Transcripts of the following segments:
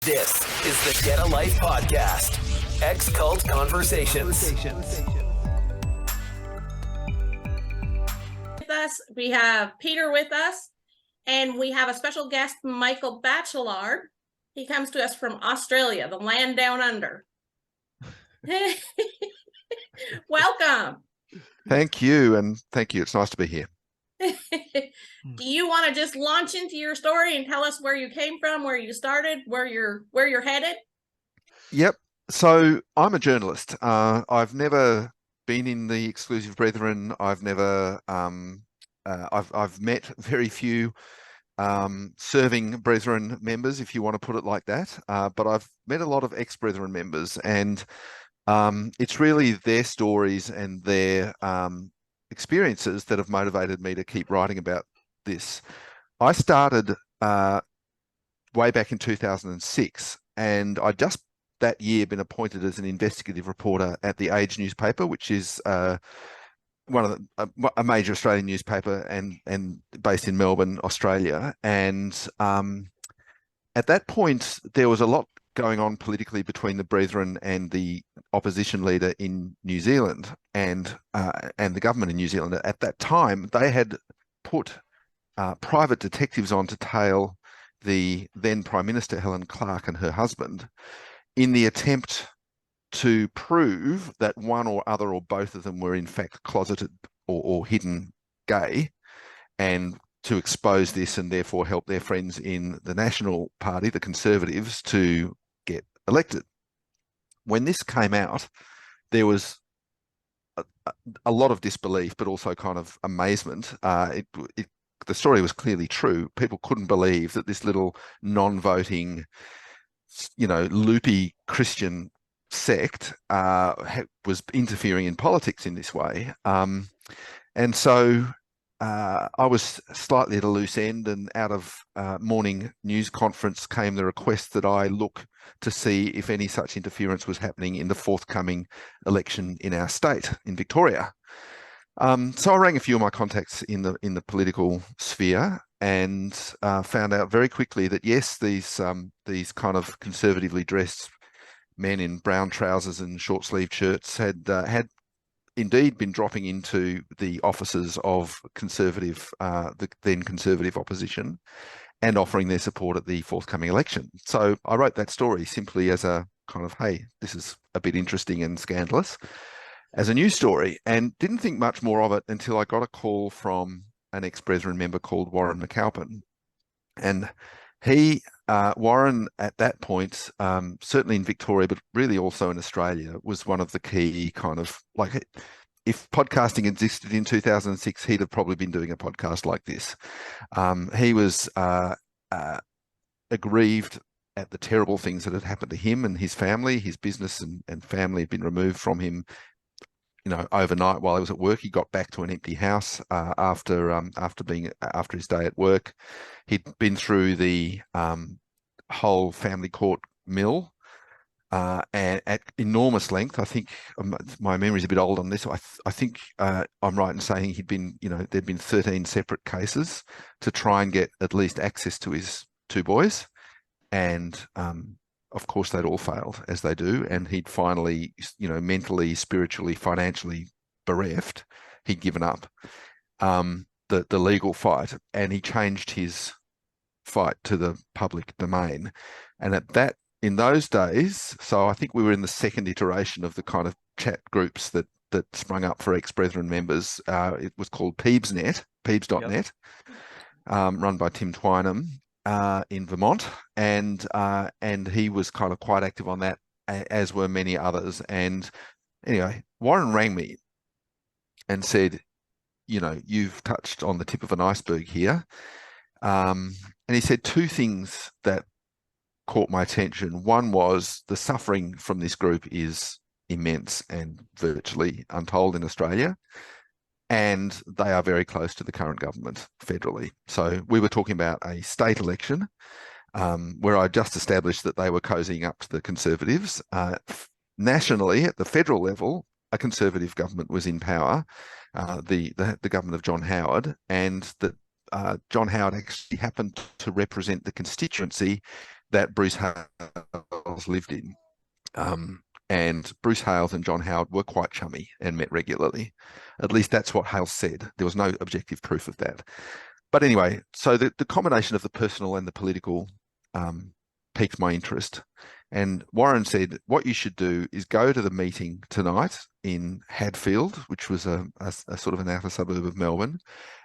This is the Get a Life podcast. Ex-Cult Conversations. With us, we have Peter with us, and we have a special guest, Michael Bachelard. He comes to us from Australia, the land down under. Welcome. Thank you, and thank you. It's nice to be here. Do you want to just launch into your story and tell us where you came from, where you started, where you're headed? Yep. So I'm a journalist. I've never been in the Exclusive Brethren. I've never. I've met very few serving Brethren members, if you want to put it like that. But I've met a lot of ex-Brethren members, and it's really their stories and their experiences that have motivated me to keep writing about this. I started way back in 2006, and I just that year been appointed as an investigative reporter at the Age newspaper, which is one of a major Australian newspaper and based in Melbourne, Australia. And at that point, there was a lot going on politically between the Brethren and the opposition leader in New Zealand and the government in New Zealand. At that time, they had put private detectives on to tail the then Prime Minister Helen Clark and her husband in the attempt to prove that one or other or both of them were in fact closeted or hidden gay, and to expose this and therefore help their friends in the National Party, the Conservatives, to get elected. When this came out, there was a lot of disbelief, but also kind of amazement. The story was clearly true. People couldn't believe that this little non-voting, loopy Christian sect was interfering in politics in this way. And so I was slightly at a loose end, and out of morning news conference came the request that I look to see if any such interference was happening in the forthcoming election in our state, in Victoria. So I rang a few of my contacts in the political sphere and found out very quickly that yes, these kind of conservatively dressed men in brown trousers and short sleeved shirts had indeed been dropping into the offices of the then conservative opposition and offering their support at the forthcoming election. So I wrote that story simply as a kind of, hey, this is a bit interesting and scandalous, as a news story, and didn't think much more of it until I got a call from an ex-Brethren member called Warren McAlpin. And Warren at that point, certainly in Victoria, but really also in Australia, was one of the key kind of, like, if podcasting existed in 2006, he'd have probably been doing a podcast like this. He was aggrieved at the terrible things that had happened to him and his family. His business and family had been removed from him, overnight while he was at work. He got back to an empty house after his day at work. He'd been through the whole family court mill and at enormous length. I think my memory's a bit old on this. I think I'm right in saying he'd been, there'd been 13 separate cases to try and get at least access to his two boys, and of course, they'd all failed, as they do, and he'd finally, mentally, spiritually, financially bereft. He'd given up the legal fight, and he changed his fight to the public domain. And in those days, so I think we were in the second iteration of the kind of chat groups that sprung up for ex-Brethren members. It was called Peebsnet, Peebs.net, run by Tim Twynham. In Vermont, and he was kind of quite active on that, as were many others. And anyway, Warren rang me and said, you've touched on the tip of an iceberg here. And he said two things that caught my attention. One was the suffering from this group is immense and virtually untold in Australia. And they are very close to the current government federally. So we were talking about a state election where I just established that they were cozying up to the Conservatives. Nationally, at the federal level, a Conservative government was in power, the government of John Howard, and that John Howard actually happened to represent the constituency that Bruce Hales lived in. And Bruce Hales and John Howard were quite chummy and met regularly. At least that's what Hales said. There was no objective proof of that. But anyway, so the combination of the personal and the political piqued my interest. And Warren said, what you should do is go to the meeting tonight in Hadfield, which was a sort of an outer suburb of Melbourne,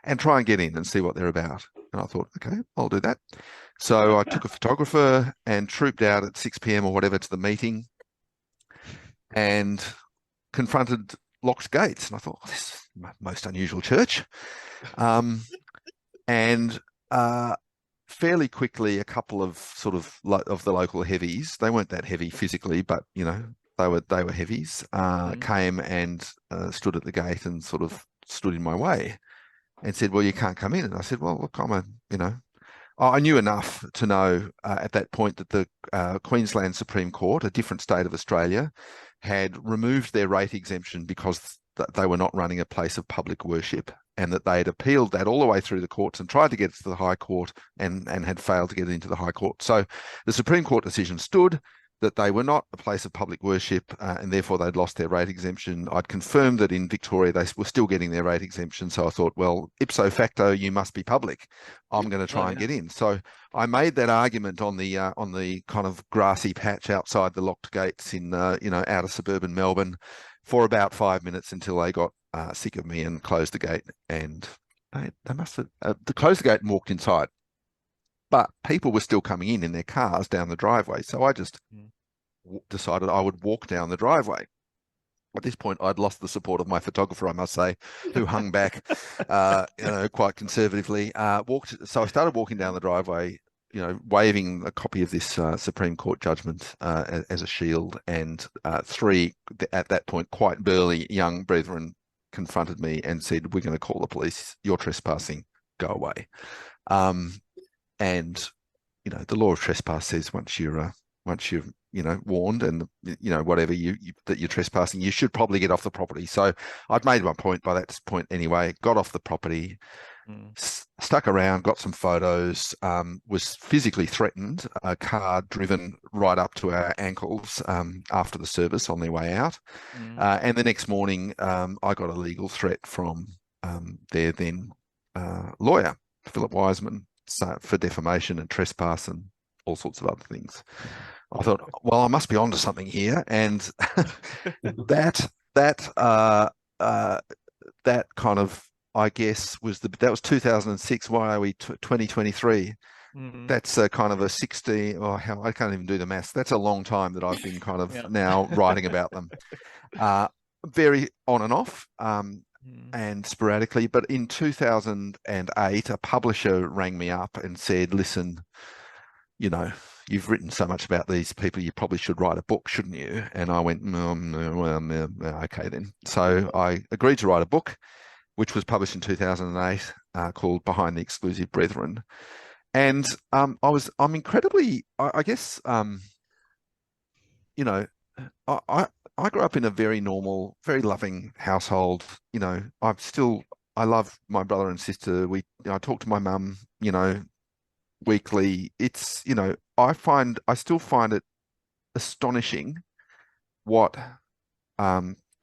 and try and get in and see what they're about. And I thought, okay, I'll do that. So I took a photographer and trooped out at 6 p.m. or whatever to the meeting and confronted locked gates. And I thought, this is the most unusual church. And fairly quickly, a couple of sort of the local heavies, they weren't that heavy physically, but you know, they were heavies, came and stood at the gate and sort of stood in my way and said, well, you can't come in. And I said, well, look, I knew enough to know at that point that the Queensland Supreme Court, a different state of Australia, had removed their rate exemption because they were not running a place of public worship, and that they had appealed that all the way through the courts and tried to get it to the High Court and had failed to get it into the High Court. So the Supreme Court decision stood that they were not a place of public worship, and therefore they'd lost their rate exemption. I'd confirmed that in Victoria they were still getting their rate exemption, so I thought, well, ipso facto, you must be public. I'm going to try and get in. So I made that argument on the kind of grassy patch outside the locked gates in outer suburban Melbourne for about 5 minutes until they got sick of me and closed the gate. And they must have closed the gate and walked inside. But people were still coming in their cars down the driveway. So I just decided I would walk down the driveway. At this point, I'd lost the support of my photographer, I must say, who hung back, quite conservatively. So I started walking down the driveway, waving a copy of this Supreme Court judgment as a shield. And three, at that point, quite burly young brethren confronted me and said, "We're going to call the police. You're trespassing. Go away." And the law of trespass says once you're warned and whatever that you're trespassing, you should probably get off the property. So I'd made my point by that point anyway. Got off the property, stuck around, got some photos. Was physically threatened. A car driven right up to our ankles after the service on their way out. And the next morning, I got a legal threat from their then lawyer, Philip Wiseman, for defamation and trespass and all sorts of other things. I thought, well, I must be onto something here, and that kind of, I guess, that was 2006. Why are we 2023? That's a kind of a 60. I can't even do the maths. That's a long time that I've been kind of now writing about them, very on and off. And sporadically, but in 2008, a publisher rang me up and said, "Listen, you've written so much about these people, you probably should write a book, shouldn't you?" And I went, okay then. So I agreed to write a book, which was published in 2008, called Behind the Exclusive Brethren. And I'm incredibly, I guess, I grew up in a very normal, very loving household. I love my brother and sister. I talk to my mum, weekly. It's, I still find it astonishing what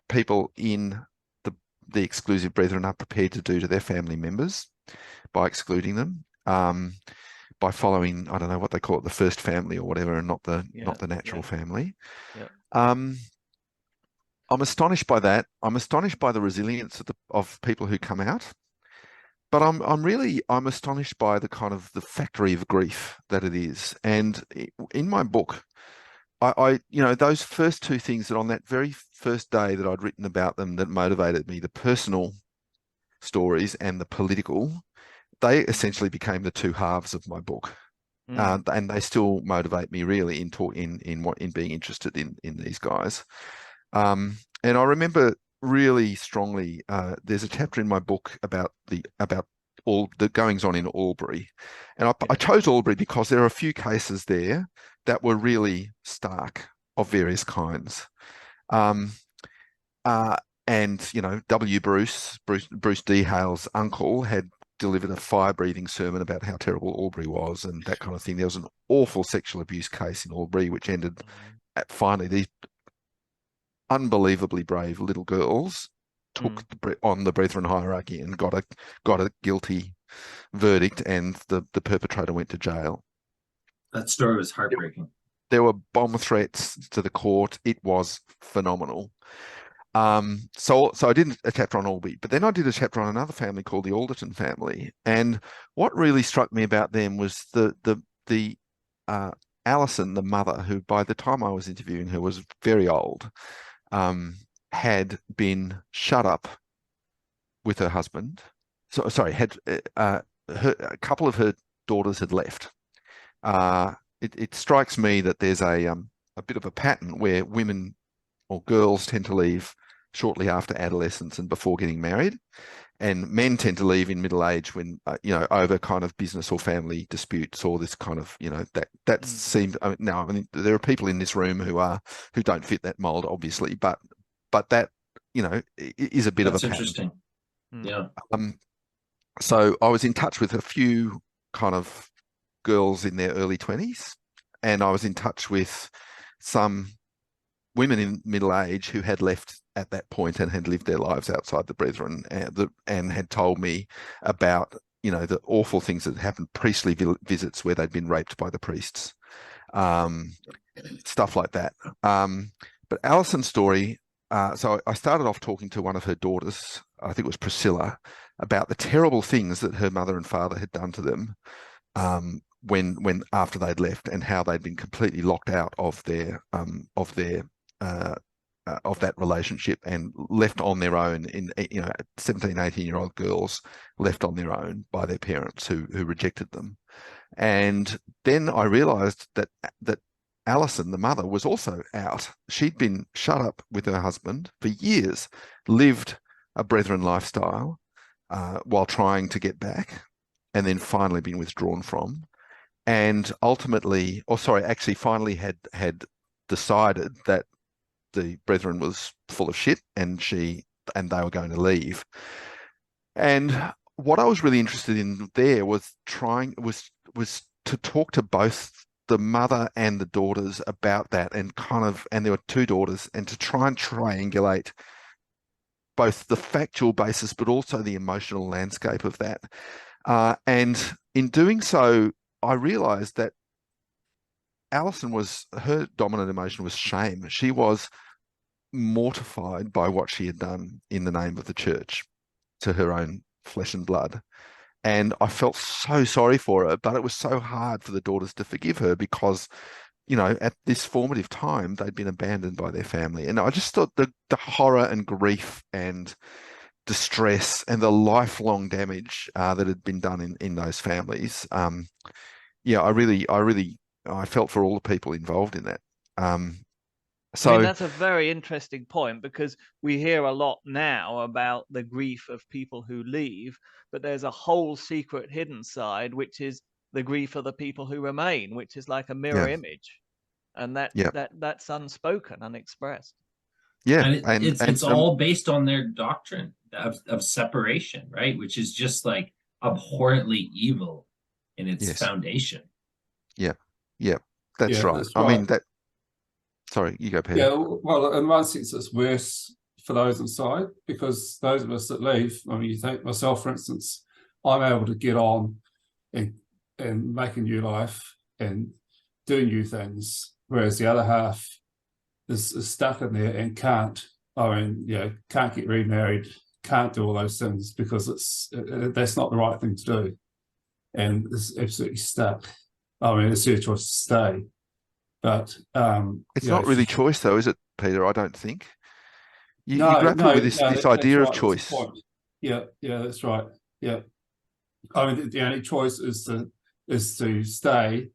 people in the exclusive brethren are prepared to do to their family members by excluding them, by following, I don't know what they call it, the first family or whatever, and not the natural family. I'm astonished by that. I'm astonished by the resilience of people who come out, but I'm astonished by the kind of the factory of grief that it is. And in my book, I those first two things, that on that very first day that I'd written about them, that motivated me, the personal stories and the political, they essentially became the two halves of my book. And they still motivate me really in being interested in these guys. And I remember really strongly, there's a chapter in my book about all the goings on in Albury. And I chose Albury because there are a few cases there that were really stark, of various kinds. And Bruce D. Hale's uncle had delivered a fire-breathing sermon about how terrible Albury was and that kind of thing. There was an awful sexual abuse case in Albury, which ended at finally these unbelievably brave little girls took on the Brethren hierarchy and got a guilty verdict, and the perpetrator went to jail. That story was heartbreaking. There were bomb threats to the court. It was phenomenal. So I did a chapter on Albury, but then I did a chapter on another family called the Alderton family. And what really struck me about them was the Allison, the mother, who by the time I was interviewing her was very old, had been shut up with her husband. So sorry, a couple of her daughters had left. It strikes me that there's a bit of a pattern where women or girls tend to leave shortly after adolescence and before getting married, and men tend to leave in middle age when over kind of business or family disputes or this kind of that seems. Now, I mean, there are people in this room who don't fit that mold, obviously, but that is a bit of a pattern. Interesting. Yeah. So I was in touch with a few kind of girls in their early 20s, and I was in touch with some women in middle age who had left at that point and had lived their lives outside the Brethren, and had told me about the awful things that had happened, priestly visits where they'd been raped by the priests, stuff like that. But Allison's story, so I started off talking to one of her daughters, I think it was Priscilla, about the terrible things that her mother and father had done to them when after they'd left, and how they'd been completely locked out of that relationship and left on their own 17, 18-year-old girls left on their own by their parents who rejected them. And then I realized that Allison, the mother, was also out. She'd been shut up with her husband for years, lived a Brethren lifestyle while trying to get back, and then finally been withdrawn from, and finally had decided that the Brethren was full of shit and they were going to leave. And what I was really interested in there was to talk to both the mother and the daughters about that, and there were two daughters, and to try and triangulate both the factual basis but also the emotional landscape of that. And in doing so, I realized that her dominant emotion was shame. She was mortified by what she had done in the name of the church to her own flesh and blood. And I felt so sorry for her, but it was so hard for the daughters to forgive her because, at this formative time, they'd been abandoned by their family. And I just thought the horror and grief and distress and the lifelong damage that had been done in those families. I felt for all the people involved in that. I mean, that's a very interesting point, because we hear a lot now about the grief of people who leave, but there's a whole secret hidden side, which is the grief of the people who remain, which is like a mirror image, and that's unspoken, unexpressed. Yeah, and it's all based on their doctrine of separation, right? Which is just like abhorrently evil in its foundation. Yeah, that's right. I mean that. Sorry, you go, Peter. Yeah, well, in one sense, it's worse for those inside, because those of us that leave, I mean, you take myself, for instance, I'm able to get on and make a new life and do new things, whereas the other half is stuck in there and can't get remarried, can't do all those things because that's not the right thing to do, and it's absolutely stuck. I mean, it's their choice to stay. But it's not really choice, though, is it, Peter? I don't think. You grapple with this idea of choice. Yeah, that's right. Yeah, I mean, the only choice is to stay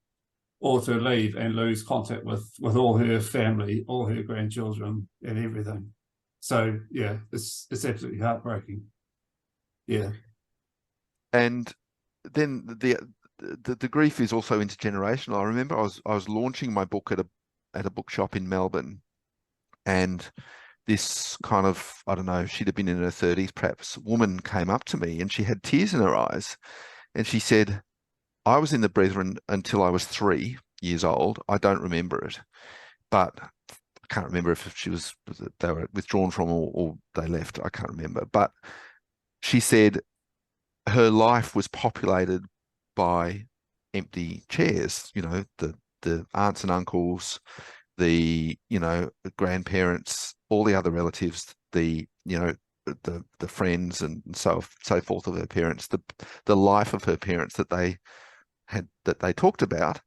or to leave and lose contact with all her family, all her grandchildren, and everything. So yeah, it's absolutely heartbreaking. Yeah, and then the grief is also intergenerational. I remember I was launching my book at a bookshop in Melbourne, and this kind of, I don't know, she'd have been in her 30s perhaps, woman came up to me and she had tears in her eyes. And she said, I was in the Brethren until I was 3 years old. I don't remember it. But I can't remember if they were withdrawn from or they left. I can't remember. But she said her life was populated by empty chairs, the aunts and uncles, the grandparents, all the other relatives, the friends and so forth of her parents, the life of her parents that they talked about.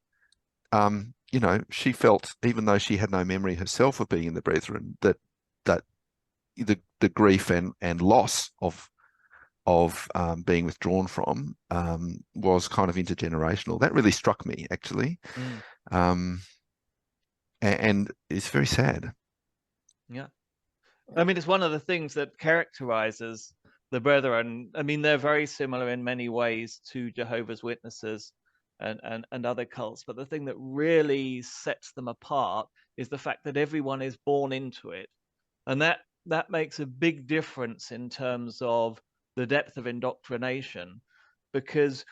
She felt, even though she had no memory herself of being in the Brethren, that the grief and loss of being withdrawn from was kind of intergenerational. That really struck me, actually. And it's very sad. Yeah. I mean, it's one of the things that characterizes the Brethren. I mean, they're very similar in many ways to Jehovah's Witnesses and other cults. But the thing that really sets them apart is the fact that everyone is born into it. And that makes a big difference in terms of the depth of indoctrination, because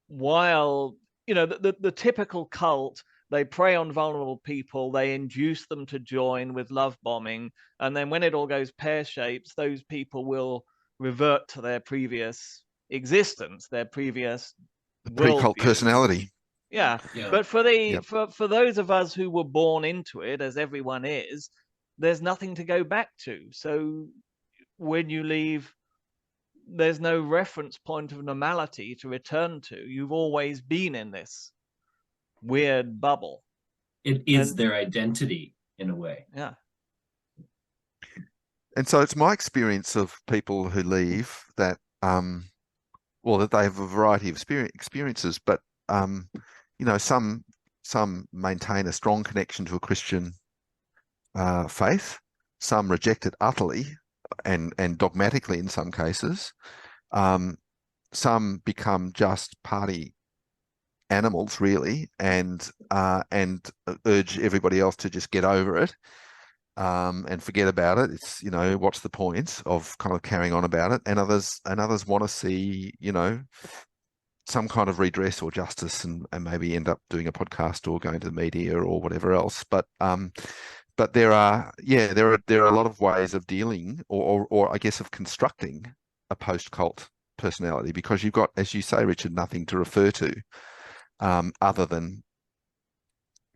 while, the typical cult, they prey on vulnerable people, they induce them to join with love bombing, and then when it all goes pear-shaped, those people will revert to their previous existence, their previous pre-cult personality. Yeah. But for those of us who were born into it, as everyone is, there's nothing to go back to. So when you leave, there's no reference point of normality to return to. You've always been in this weird bubble. It is their identity in a way. Yeah. And so it's my experience of people who leave that, that they have a variety of experiences, but some maintain a strong connection to a Christian faith. Some reject it utterly and dogmatically in some cases. Some become just party animals, really, and urge everybody else to just get over it and forget about it. It's, what's the point of kind of carrying on about it? And others want to see, some kind of redress or justice, and maybe end up doing a podcast or going to the media or whatever else. But there are a lot of ways of dealing or I guess of constructing a post-cult personality, because you've got, as you say, Richard, nothing to refer to other than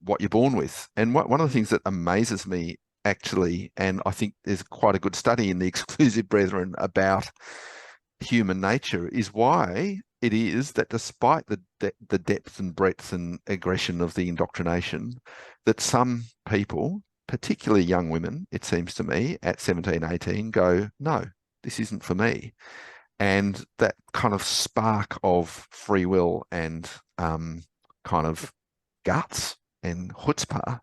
what you're born with. And one of the things that amazes me, actually, and I think there's quite a good study in the Exclusive Brethren about human nature, is why it is that despite the depth and breadth and aggression of the indoctrination, that some people, particularly young women, it seems to me, at 17, 18, go, no, this isn't for me. And that kind of spark of free will and kind of guts and chutzpah,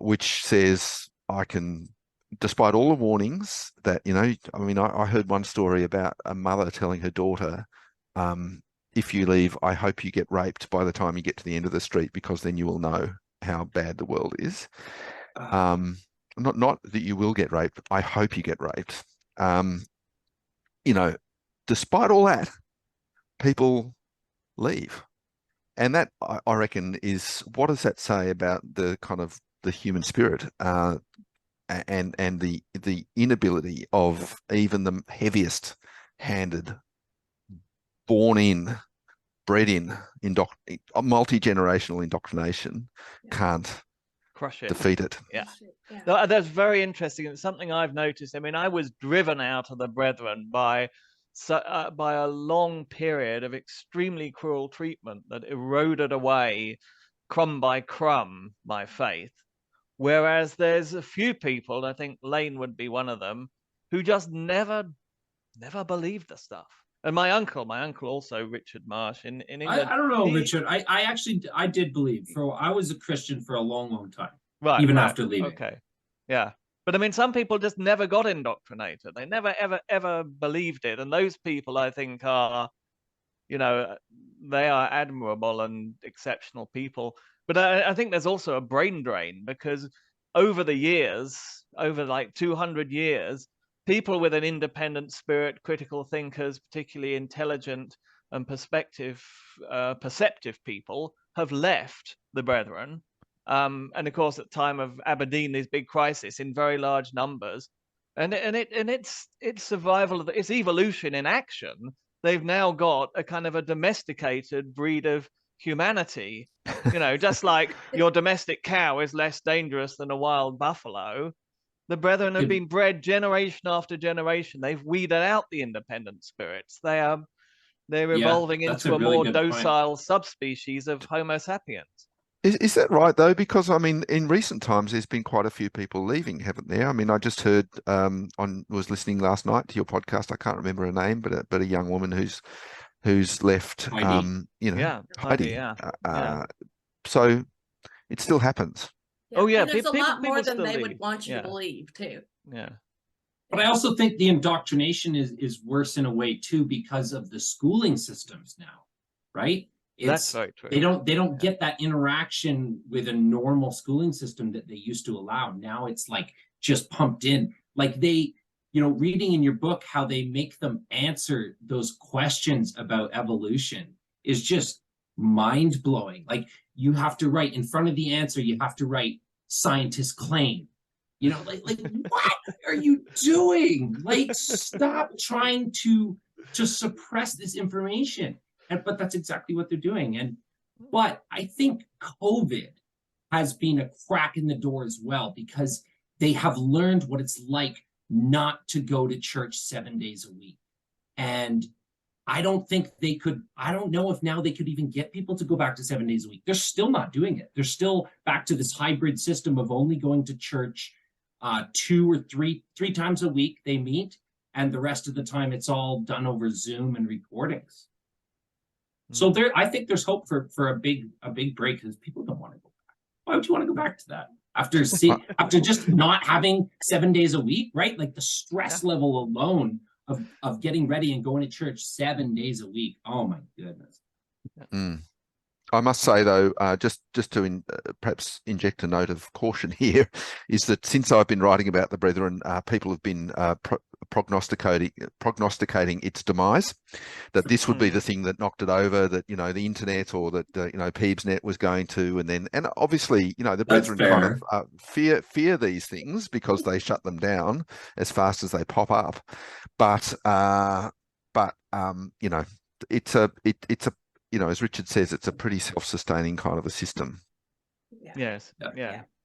which says, I can, despite all the warnings that, I heard one story about a mother telling her daughter, if you leave, I hope you get raped by the time you get to the end of the street, because then you will know how bad the world is. Not that you will get raped, I hope you get raped. Despite all that, people leave. And that, I reckon, is, what does that say about the kind of the human spirit and the inability of even the heaviest handed, born in, bred in, multi-generational indoctrination can't crush it, defeat it. Yeah. No, that's very interesting. It's something I've noticed. I mean, I was driven out of the Brethren by a long period of extremely cruel treatment that eroded away, crumb by crumb, my faith. Whereas there's a few people, I think Lane would be one of them, who just never believed the stuff. And my uncle also, Richard Marsh, in England. I don't know, Richard. I did believe. I was a Christian for a long, long time. Right. Even after leaving. Okay. Yeah. But I mean, some people just never got indoctrinated. They never, ever believed it. And those people, I think, are, they are admirable and exceptional people. But I think there's also a brain drain, because over the years, over like 200 years, people with an independent spirit, critical thinkers, particularly intelligent and perceptive people, have left the Brethren. And of course, at the time of Aberdeen, this big crisis in very large numbers, and it's survival, it's evolution in action. They've now got a kind of a domesticated breed of humanity. You know, just like your domestic cow is less dangerous than a wild buffalo, the Brethren have been bred generation after generation. They've weeded out the independent spirits. They're evolving into a more docile subspecies of Homo sapiens. Is that right though? Because I mean, in recent times, there's been quite a few people leaving, haven't there? I mean, I just heard was listening last night to your podcast. I can't remember her name, but a young woman who's left. Heidi. Heidi. So it still happens. Yeah. Oh yeah, and there's a lot more than they leave. would want you to believe too. Yeah. But I also think the indoctrination is worse in a way too, because of the schooling systems now, right? That's very true. They don't get that interaction with a normal schooling system that they used to allow. Now it's like just pumped in. Like they, reading in your book how they make them answer those questions about evolution is just mind-blowing. Like you have to write in front of the answer, you have to write scientists claim. Like what are you doing? Like stop trying to suppress this information. But that's exactly what they're doing. But I think COVID has been a crack in the door as well, because they have learned what it's like not to go to church 7 days a week. And I don't know if now they could even get people to go back to 7 days a week. They're still not doing it. They're still back to this hybrid system of only going to church 2 or 3 times a week they meet. And the rest of the time it's all done over Zoom and recordings. So I think there's hope for a big break, because people don't want to go back. Why would you want to go back to that after just not having 7 days a week, right? Like the stress level alone of getting ready and going to church 7 days a week. Oh my goodness. I must say though, just to perhaps inject a note of caution here, is that since I've been writing about the Brethren, people have been prognosticating its demise, that this would be the thing that knocked it over, that the internet, or that Peebsnet was going to, and obviously the Brethren kind of fear these things because they shut them down as fast as they pop up, but it's a as Richard says, it's a pretty self-sustaining kind of a system. Yes.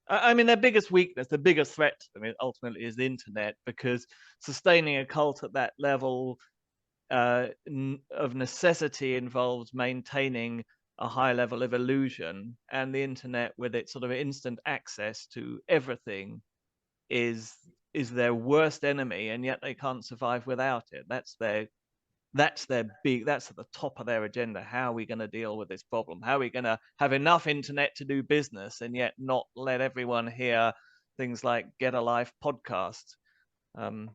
I mean, their biggest weakness, the biggest threat to them ultimately is the internet, because sustaining a cult at that level of necessity involves maintaining a high level of illusion, and the internet, with its sort of instant access to everything, is their worst enemy, and yet they can't survive without it. That's at the top of their agenda. How are we going to deal with this problem? How are we going to have enough internet to do business and yet not let everyone hear things like Get a Life podcast? I mean,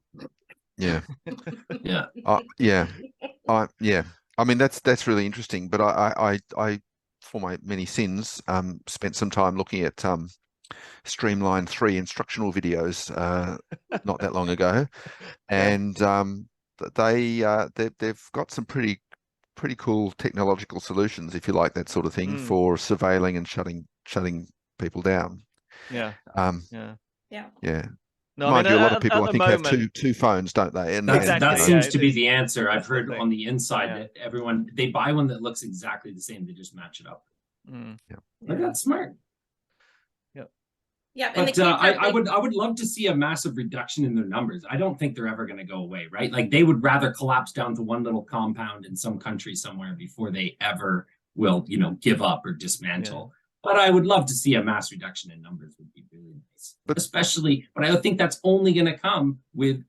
that's really interesting. But I for my many sins, spent some time looking at Streamline 3 instructional videos not that long ago, and they've got some pretty cool technological solutions, if you like, that sort of thing, for surveilling and shutting people down. Yeah. No, mind you, a lot of people I think have two phones, don't they? And that seems to be the answer. I've heard on the inside that they buy one that looks exactly the same. They just match it up. They're that smart. Yeah, but I would love to see a massive reduction in their numbers. I don't think they're ever going to go away, right? Like they would rather collapse down to one little compound in some country somewhere before they ever will, give up or dismantle. But I would love to see a mass reduction in numbers. Would be really nice. But I think that's only going to come with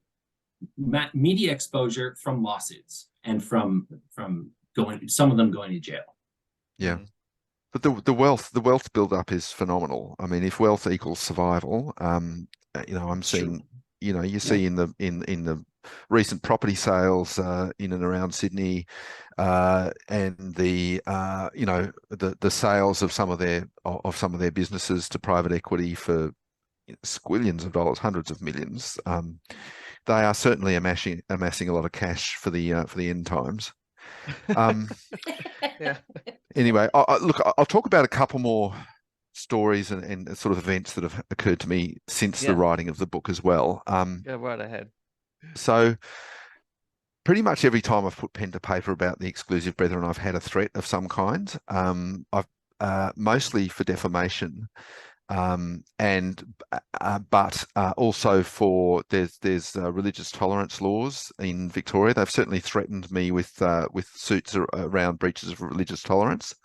media exposure from lawsuits and from some of them going to jail. Yeah. But the wealth build up is phenomenal. I mean, if wealth equals survival, I'm seeing, you see in the recent property sales in and around Sydney, and the sales of some of their businesses to private equity for squillions of dollars, hundreds of millions. They are certainly amassing a lot of cash for the end times. Yeah. Anyway, look, I'll talk about a couple more stories and sort of events that have occurred to me since the writing of the book as well. Go right ahead. So pretty much every time I've put pen to paper about the exclusive brethren, I've had a threat of some kind. I've mostly for defamation, but also for there's religious tolerance laws in Victoria. They've certainly threatened me with suits around breaches of religious tolerance.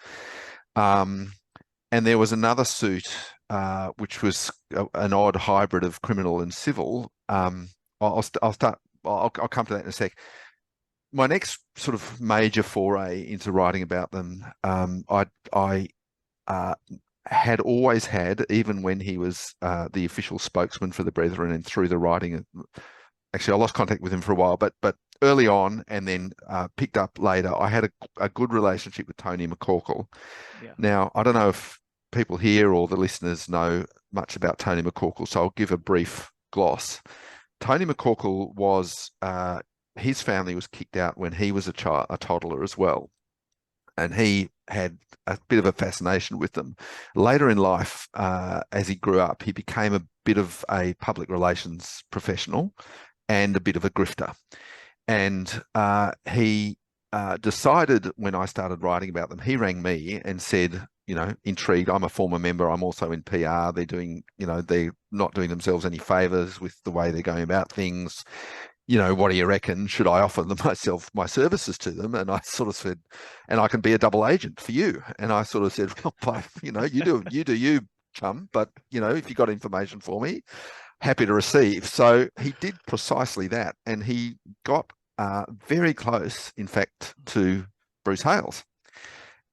And there was another suit which was an odd hybrid of criminal and civil. I'll come to that in a sec. My next sort of major foray into writing about them, I had always had, even when he was the official spokesman for the Brethren and through the writing. Actually, I lost contact with him for a while, but early on, and then picked up later, I had a good relationship with Tony McCorkill. Yeah. Now, I don't know if people here or the listeners know much about Tony McCorkill, so I'll give a brief gloss. Tony McCorkill was, his family was kicked out when he was a toddler as well. And he had a bit of a fascination with them. Later in life, as he grew up, he became a bit of a public relations professional and a bit of a grifter. And he decided, when I started writing about them, he rang me and said, intrigued, I'm a former member, I'm also in PR, they're doing, they're not doing themselves any favors with the way they're going about things. What do you reckon? Should I offer them my services to them? And I sort of said, and I can be a double agent for you. And I sort of said, well, you do you, chum. But if you got information for me, happy to receive. So he did precisely that, and he got very close, in fact, to Bruce Hales.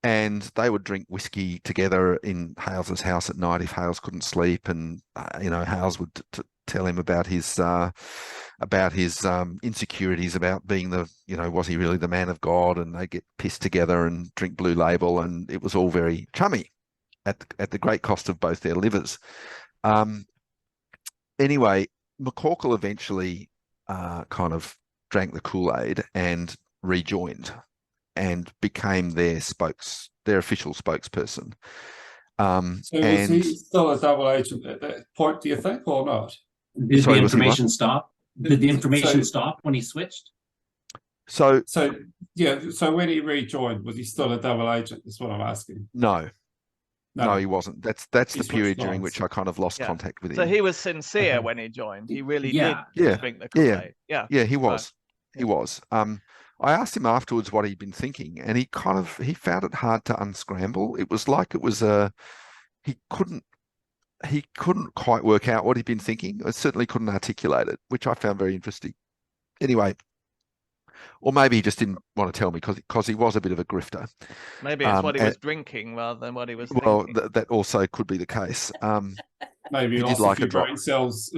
And they would drink whiskey together in Hales's house at night if Hales couldn't sleep, and Hales would tell him about his insecurities about being was he really the man of God? And they get pissed together and drink Blue Label, and it was all very chummy at the great cost of both their livers. Anyway, McCorkle eventually kind of drank the Kool-Aid and rejoined and became their official spokesperson. So was he still a double agent at that point, do you think, or not? Did the information stop? Did the information stop when he switched? So when he rejoined, was he still a double agent? That's what I'm asking. No, he wasn't. That's the period during which I kind of lost contact with him. So he was sincere when he joined. He really did drink the Kool-Aid. Yeah, he was. Right. He was. I asked him afterwards what he'd been thinking, and he found it hard to unscramble. It was like he couldn't quite work out what he'd been thinking. I certainly couldn't articulate it, which I found very interesting. Anyway, or maybe he just didn't want to tell me because he was a bit of a grifter. Maybe it's what he was drinking rather than what he was thinking. Well, that also could be the case. Maybe he lost a few brain cells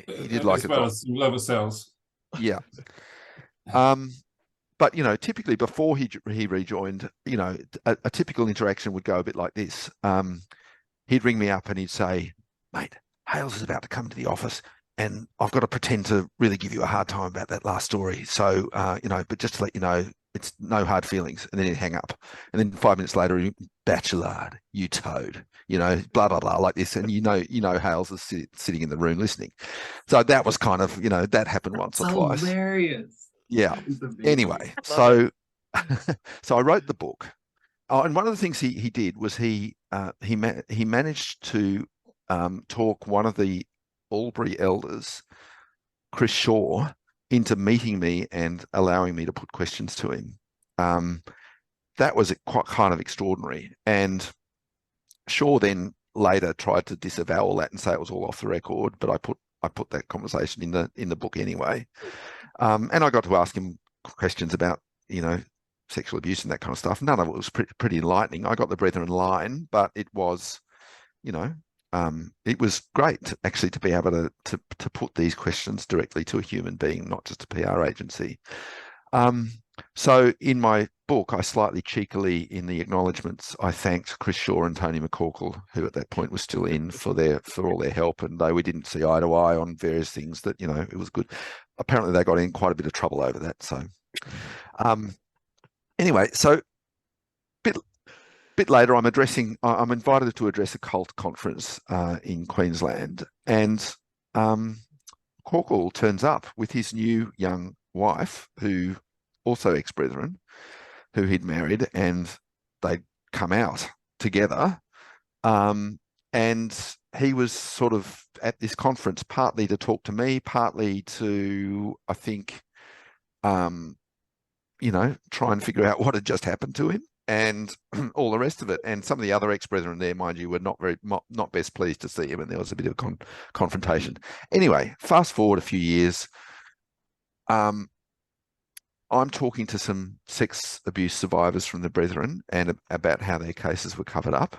he did like as well as some liver cells. Yeah. But typically before he rejoined, a typical interaction would go a bit like this. He'd ring me up and he'd say, "Mate, Hales is about to come to the office, and I've got to pretend to really give you a hard time about that last story. So, but just to let you know, it's no hard feelings." And then he'd hang up. And then 5 minutes later, Bachelard, you toad, blah, blah, blah, like this. And Hales is sitting in the room listening. So that was kind of, that happened once or twice. Hilarious. Yeah. Anyway, so I wrote the book. Oh, and one of the things he did was he managed to talk one of the Albury elders, Chris Shaw, into meeting me and allowing me to put questions to him. That was quite kind of extraordinary. And Shaw then later tried to disavow all that and say it was all off the record, but I put that conversation in the book anyway. And I got to ask him questions about, sexual abuse and that kind of stuff. None of it was pretty enlightening. I got the brethren line, but it was, it was great actually to be able to put these questions directly to a human being, not just a PR agency. So in my book, I slightly cheekily, in the acknowledgements, I thanked Chris Shaw and Tony McCorkle, who at that point was still in, for all their help. And though we didn't see eye to eye on various things, that, you know, it was good. Apparently they got in quite a bit of trouble over that. So anyway, so bit later, I'm invited to address a cult conference in Queensland, and McCorkle turns up with his new young wife, who also ex-brethren, who he'd married, and they'd come out together. And he was sort of at this conference partly to talk to me, partly to, I think, you know, try and figure out what had just happened to him and all the rest of it. And some of the other ex-brethren there, mind you, were not best pleased to see him, and there was a bit of confrontation. Anyway, fast forward a few years. I'm talking to some sex abuse survivors from the Brethren and about how their cases were covered up.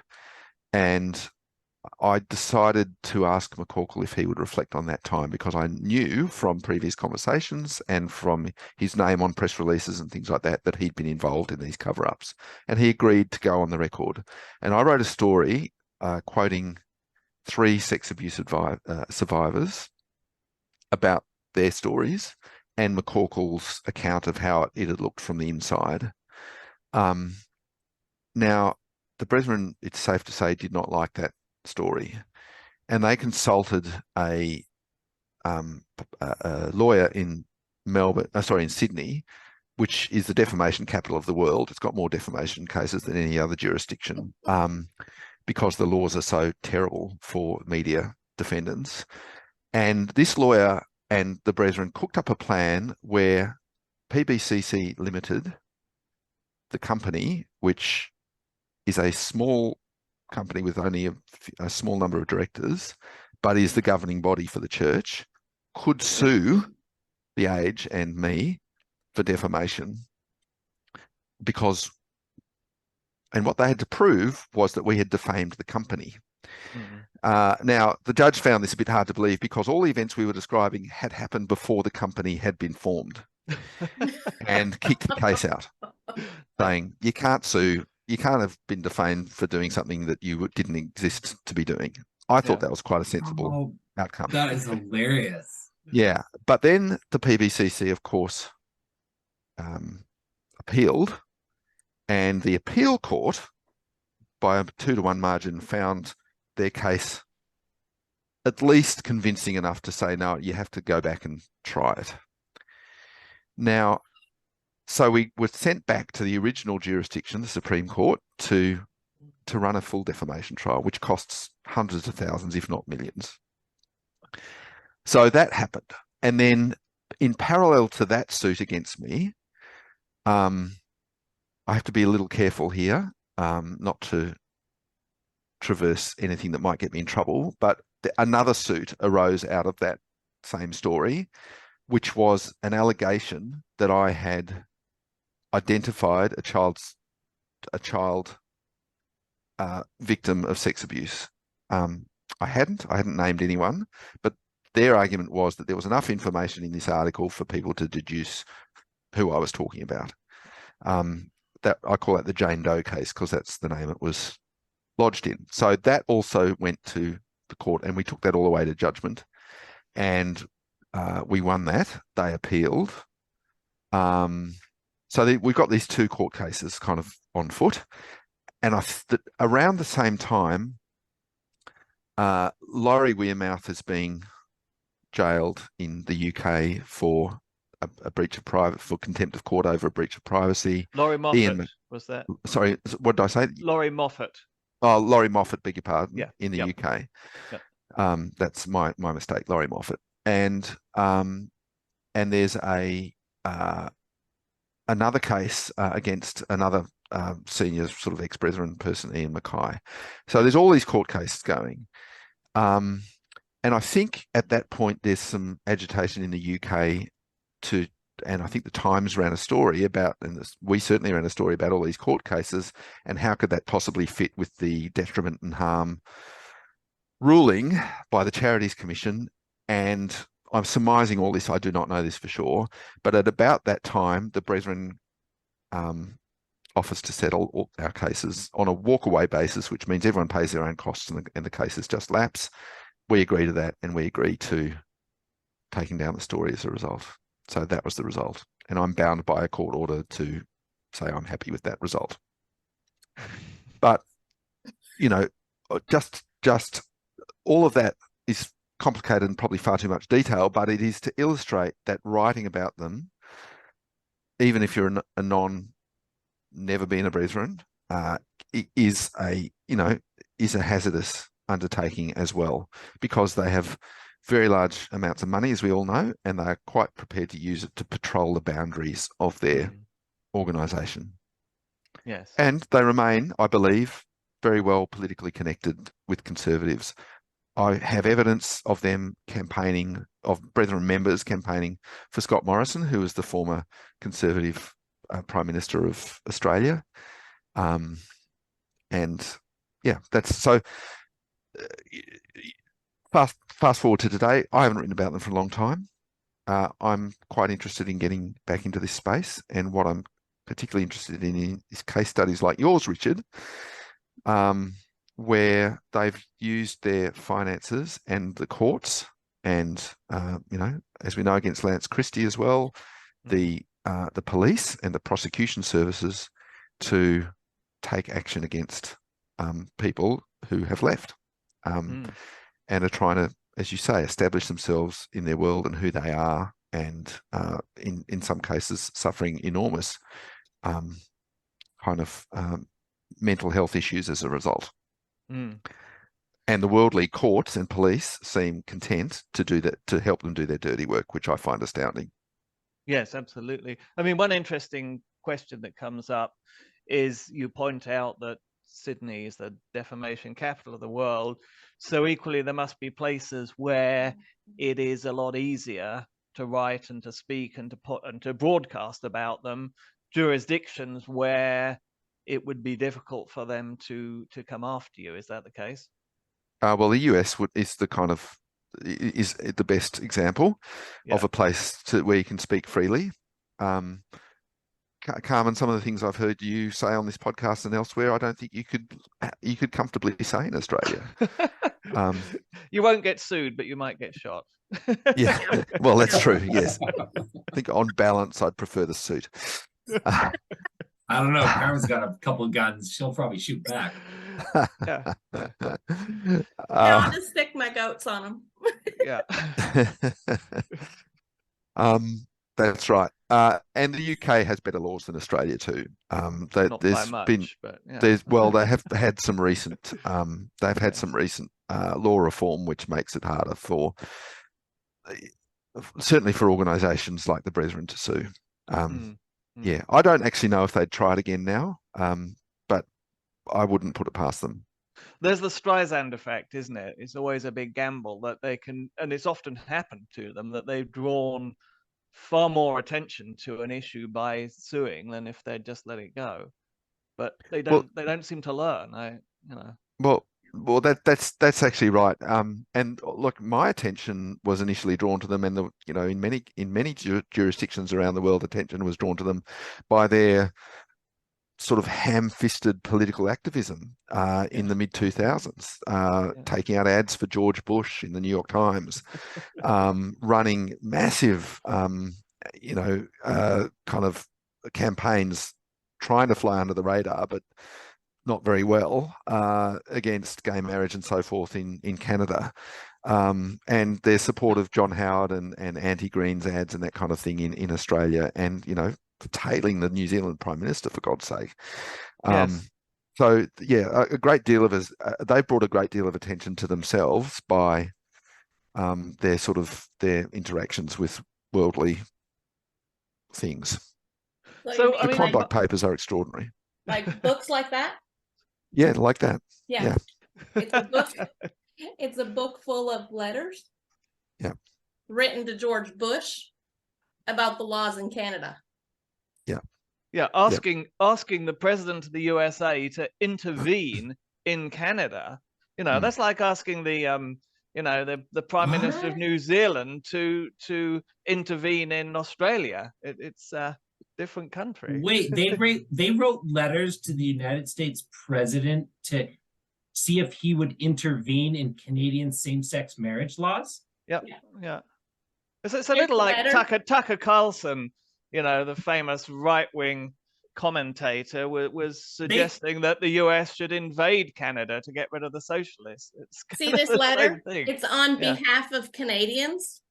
And I decided to ask McCorkle if he would reflect on that time, because I knew from previous conversations and from his name on press releases and things like that, that he'd been involved in these cover-ups. And he agreed to go on the record. And I wrote a story quoting 3 sex abuse survivors about their stories and McCorkle's account of how it had looked from the inside. Now, the Brethren, it's safe to say, did not like that story, and they consulted a lawyer in Sydney, which is the defamation capital of the world. It's got more defamation cases than any other jurisdiction, because the laws are so terrible for media defendants. And this lawyer and the Brethren cooked up a plan where PBCC Limited, the company, which is a small company with only a small number of directors, but is the governing body for the church, could sue the Age and me for defamation, because, and what they had to prove was that we had defamed the company. Now, the judge found this a bit hard to believe, because all the events we were describing had happened before the company had been formed, and kicked the case out, saying, you can't sue, you can't have been defamed for doing something that you didn't exist to be doing. I thought that was quite a sensible outcome. That is hilarious. Yeah, but then the PBCC, of course, appealed, and the appeal court, by a 2-to-1 margin, found their case at least convincing enough to say, no, you have to go back and try it. Now, so we were sent back to the original jurisdiction, the Supreme Court, to run a full defamation trial, which costs hundreds of thousands, if not millions. So that happened. And then in parallel to that suit against me, I have to be a little careful here, not to traverse anything that might get me in trouble, but another suit arose out of that same story, which was an allegation that I had identified a child victim of sex abuse. I hadn't named anyone, but their argument was that there was enough information in this article for people to deduce who I was talking about. That I call that the Jane Doe case, because that's the name it was lodged in. So that also went to the court, and we took that all the way to judgment, and we won that. They appealed. So we've got these 2 court cases kind of on foot. And around the same time, Laurie Wearmouth is being jailed in the UK for a breach of for contempt of court over a breach of privacy. Laurie Moffat was that? Sorry, what did I say? Laurie Moffat. Oh, Laurie Moffat, beg your pardon. Yeah. In the UK. Yep. That's my mistake, Laurie Moffat. And there's another case against another senior sort of ex-Brethren person, Ian Mackay. So there's all these court cases going. And I think at that point there's some agitation in the UK and I think the Times ran a story about, and we certainly ran a story about all these court cases and how could that possibly fit with the detriment and harm ruling by the Charities Commission. And I'm surmising all this, I do not know this for sure, but at about that time, the Brethren offers to settle all our cases on a walkaway basis, which means everyone pays their own costs and the cases just lapse. We agree to that, and we agree to taking down the story as a result. So that was the result. And I'm bound by a court order to say I'm happy with that result. But, you know, just all of that is complicated and probably far too much detail, but it is to illustrate that writing about them, even if you're never been a brethren, is a hazardous undertaking as well, because they have very large amounts of money, as we all know, and they are quite prepared to use it to patrol the boundaries of their organisation. Yes. And they remain, I believe, very well politically connected with Conservatives. I have evidence of them campaigning, of Brethren members campaigning for Scott Morrison, who was the former Conservative Prime Minister of Australia. And yeah, that's so. Fast forward to today, I haven't written about them for a long time. I'm quite interested in getting back into this space, and what I'm particularly interested in is case studies like yours, Richard, where they've used their finances and the courts, and as we know, against Lance Christie as well, the police and the prosecution services to take action against people who have left. And are trying to, as you say, establish themselves in their world and who they are, and in some cases suffering enormous mental health issues as a result. And the worldly courts and police seem content to do that, to help them do their dirty work, which I find astounding. Yes, absolutely. I mean, one interesting question that comes up is, you point out that Sydney is the defamation capital of the world. So equally, there must be places where it is a lot easier to write and to speak and to broadcast about them, jurisdictions where it would be difficult for them to come after you. Is that the case? Well, the US is the best example of a place where you can speak freely. Carmen, some of the things I've heard you say on this podcast and elsewhere, I don't think you could comfortably say in Australia. You won't get sued, but you might get shot. Yeah, well, that's true. Yes, I think on balance, I'd prefer the suit. I don't know. Carmen's got a couple of guns. She'll probably shoot back. Yeah. I'll just stick my goats on them. Yeah. That's right. And the UK has better laws than Australia too. Not by much, but yeah. They have had some recent law reform, which makes it harder certainly for organisations like the Brethren to sue. Yeah, I don't actually know if they'd try it again now, but I wouldn't put it past them. There's the Streisand effect, isn't it? It's always a big gamble that they can, and it's often happened to them, that they've drawn far more attention to an issue by suing than if they'd just let it go. But they don't seem to learn. Well, that's actually right. And look, my attention was initially drawn to them, and in many jurisdictions around the world, attention was drawn to them by their sort of ham-fisted political activism in the mid-2000s, taking out ads for George Bush in the New York Times, running massive, kind of campaigns, trying to fly under the radar, but not very well, against gay marriage and so forth in Canada. And their support of John Howard and anti-Greens ads and that kind of thing in Australia, and, tailing the New Zealand Prime Minister, for God's sake. Yes. So, yeah, they've brought a great deal of attention to themselves by their interactions with worldly things. So the Klondike Papers are extraordinary. Like books like that? Yeah, like that. Yeah. It's a book full of letters. Yeah. Written to George Bush about the laws in Canada. Yeah. Yeah, asking the president of the USA to intervene in Canada. That's like asking the Prime Minister of New Zealand to intervene in Australia. It's different country. Wait, they wrote letters to the United States president to see if he would intervene in Canadian same-sex marriage laws? Yep. Yeah. Yeah. It's a little like Tucker Carlson, you know, the famous right-wing commentator was suggesting that the US should invade Canada to get rid of the socialists. See this letter? Thing. It's on behalf of Canadians,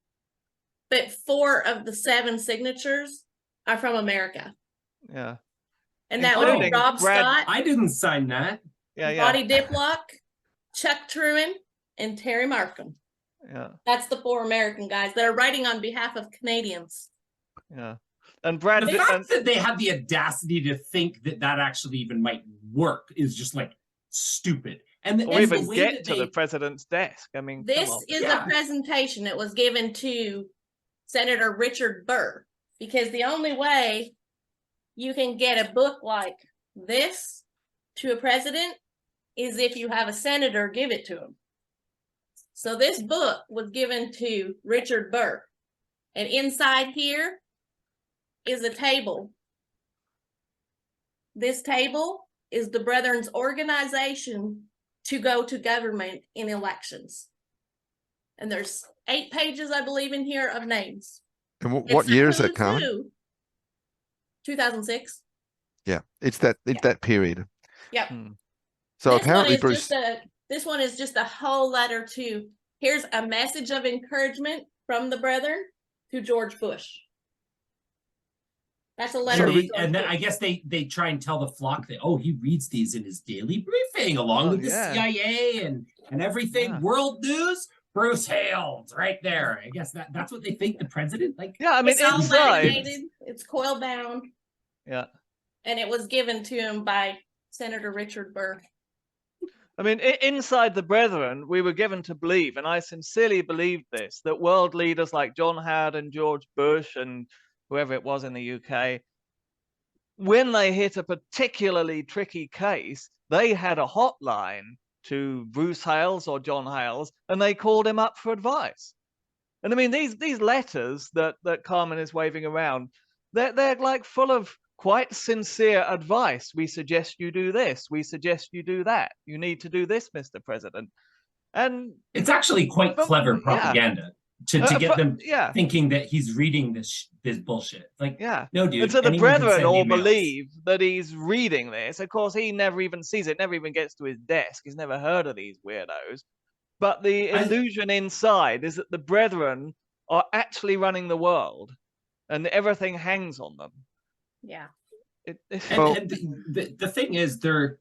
but 4 of the 7 signatures are from America. Yeah. And that would be Rob Scott. I didn't sign that. Yeah. Roddy Diplock, Chuck Truman, and Terry Markham. Yeah. That's the 4 American guys that are writing on behalf of Canadians. Yeah. And Brad, the fact that they have the audacity to think that that actually even might work is just like stupid. Or even get to the president's desk. I mean, this is a presentation that was given to Senator Richard Burr, because the only way you can get a book like this to a president is if you have a senator give it to him. So this book was given to Richard Burr, and inside here is a table. This table is the Brethren's organization to go to government in elections. And there's 8 pages, I believe, in here of names. And what year is that, Carmen? 2006. Yeah, it's that period. Yep. So this apparently Bruce... this one is just a whole letter to, here's a message of encouragement from the Brethren to George Bush. That's a letter. And then I guess they try and tell the flock that, oh, he reads these in his daily briefing along with the CIA and everything. Yeah. World news, Bruce Hale, right there. I guess that's what they think the president, like. Yeah, I mean, it's inside. It's coil bound. Yeah. And it was given to him by Senator Richard Burr. I mean, inside the Brethren, we were given to believe, and I sincerely believed this, that world leaders like John Howard and George Bush and whoever it was in the UK, when they hit a particularly tricky case, they had a hotline to Bruce Hales or John Hales, and they called him up for advice. And I mean, these letters that Carmen is waving around, they're like full of quite sincere advice. We suggest you do this. We suggest you do that. You need to do this, Mr. President. And it's actually quite clever propaganda. To get them thinking that he's reading this bullshit. Like, no, dude. And so the Brethren all believe that he's reading this. Of course, he never even sees it, never even gets to his desk. He's never heard of these weirdos. But the illusion inside is that the Brethren are actually running the world and everything hangs on them. Yeah. And the thing is, they're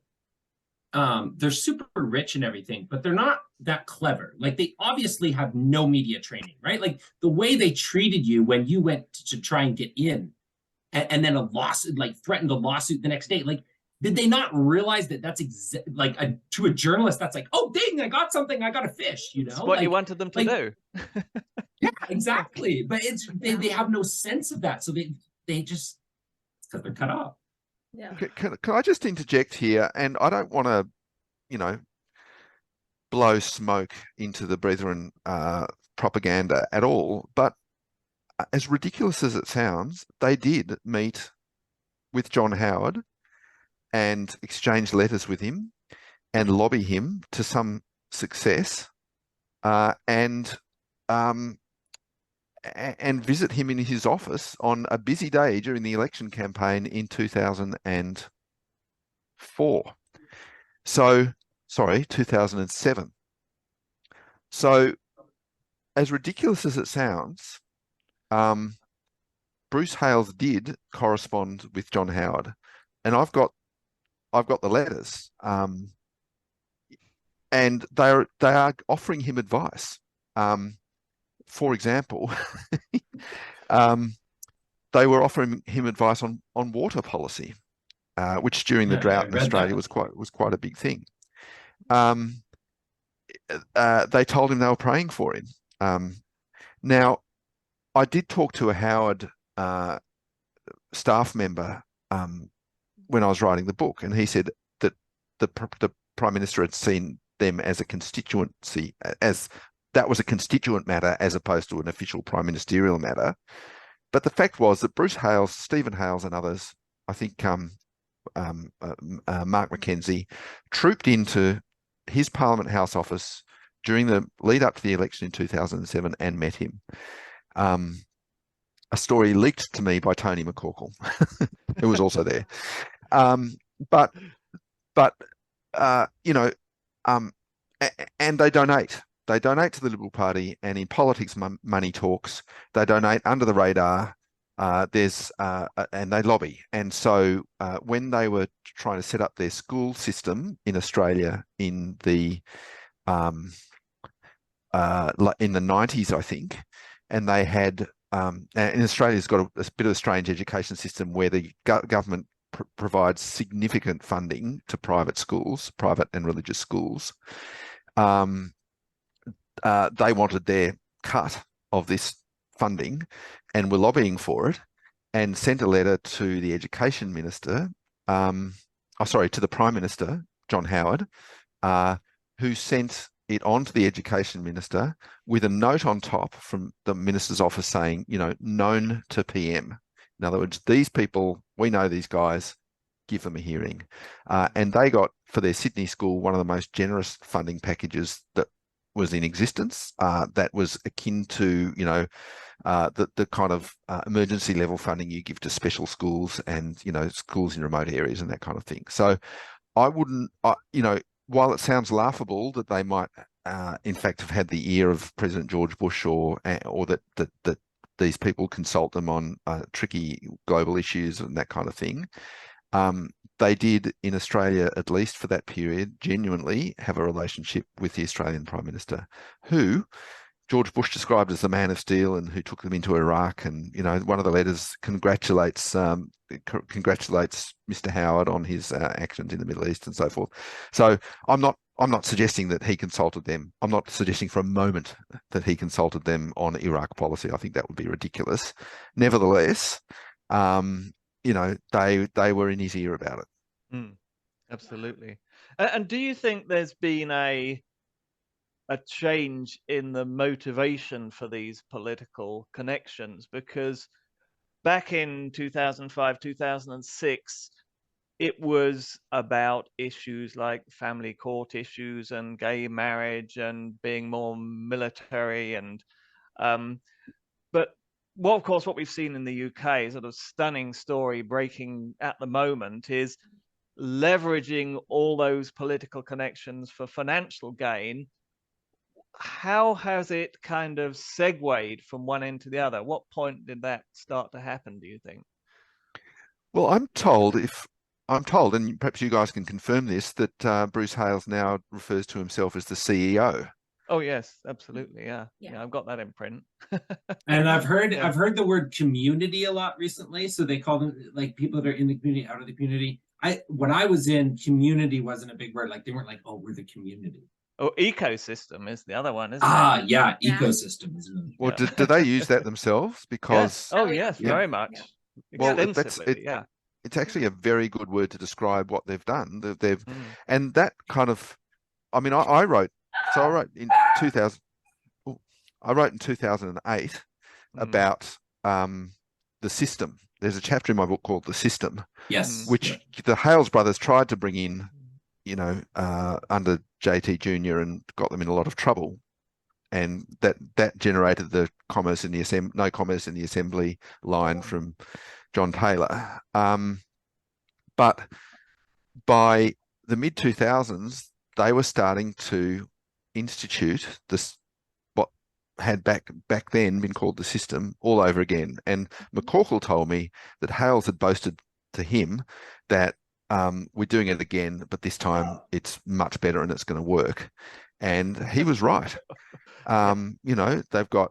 super rich and everything, but they're not that clever. Like, they obviously have no media training, right? Like, the way they treated you when you went to try and get in, and then a lawsuit, like threatened a lawsuit the next day. Like, did they not realize that that's to a journalist, that's like, oh, dang, I got something, I got a fish, you know? It's what you wanted them to do. Yeah, exactly. But they have no sense of that. So they just, because they're cut off. Yeah. Can I just interject here? And I don't want to, blow smoke into the Brethren propaganda at all. But as ridiculous as it sounds, they did meet with John Howard and exchange letters with him and lobby him to some success and visit him in his office on a busy day during the election campaign in 2004. 2007. So, as ridiculous as it sounds, Bruce Hales did correspond with John Howard, and I've got the letters, and they are offering him advice. For example, they were offering him advice on water policy, which during the drought in Australia was quite a big thing. They told him they were praying for him. Now, I did talk to a Howard staff member when I was writing the book, and he said that the Prime Minister had seen them as a constituency, as that was a constituent matter as opposed to an official prime ministerial matter, but the fact was that Bruce Hales, Stephen Hales, and others, I think Mark Mackenzie, trooped into his Parliament House office during the lead up to the election in 2007 and met him. A story leaked to me by Tony McCorkill, who was also there. But and they donate. They donate to the Liberal Party, and in politics, money talks. They donate under the radar. And they lobby. And so when they were trying to set up their school system in Australia in the 90s, I think, and they had and Australia's got a bit of a strange education system where the government provides significant funding to private schools, private and religious schools. They wanted their cut of this funding and were lobbying for it, and sent a letter to the education minister, to the Prime Minister, John Howard, who sent it on to the education minister with a note on top from the minister's office saying, known to PM. In other words, these people, we know these guys, give them a hearing. And they got, for their Sydney school, one of the most generous funding packages that was in existence, that was akin to, the kind of emergency level funding you give to special schools and, schools in remote areas and that kind of thing. So I wouldn't, while it sounds laughable that they might, in fact, have had the ear of President George Bush, or that these people consult them on tricky global issues and that kind of thing, they did, in Australia, at least for that period, genuinely have a relationship with the Australian Prime Minister, who George Bush described as the man of steel, and who took them into Iraq. And one of the letters congratulates Mr. Howard on his actions in the Middle East and so forth. So I'm not suggesting that he consulted them. I'm not suggesting for a moment that he consulted them on Iraq policy. I think that would be ridiculous. Nevertheless, they were in his ear about it. Absolutely. And do you think there's been a change in the motivation for these political connections? Because back in 2005, 2006, it was about issues like family court issues and gay marriage and being more military. And but of course, what we've seen in the UK, sort of stunning story breaking at the moment, is leveraging all those political connections for financial gain. How has it kind of segued from one end to the other? What point did that start to happen, do you think? Well, I'm told, and perhaps you guys can confirm this, that Bruce Hales now refers to himself as the CEO. Oh yes, absolutely, yeah. I've got that in print. And I've heard the word community a lot recently. So they call them, like, people that are in the community, out of the community. When I was in, community wasn't a big word. Like, they weren't like, oh, we're the community. Oh, ecosystem is the other one, isn't it? Yeah, ecosystem is really. Well, do they use that themselves? Because yes, very much. Well, Extensively, it's actually a very good word to describe what they've done. And that kind of, I mean, I wrote in 2000. I wrote in 2008 about the system. There's a chapter in my book called The System, which the Hales brothers tried to bring in, under JT Jr. and got them in a lot of trouble. And that generated the no commerce in the assembly line from John Taylor. But by the mid 2000s, they were starting to institute this, what had back then been called the system, all over again. And McCorkle told me that Hales had boasted to him that we're doing it again, but this time it's much better and it's going to work. And he was right. They've got,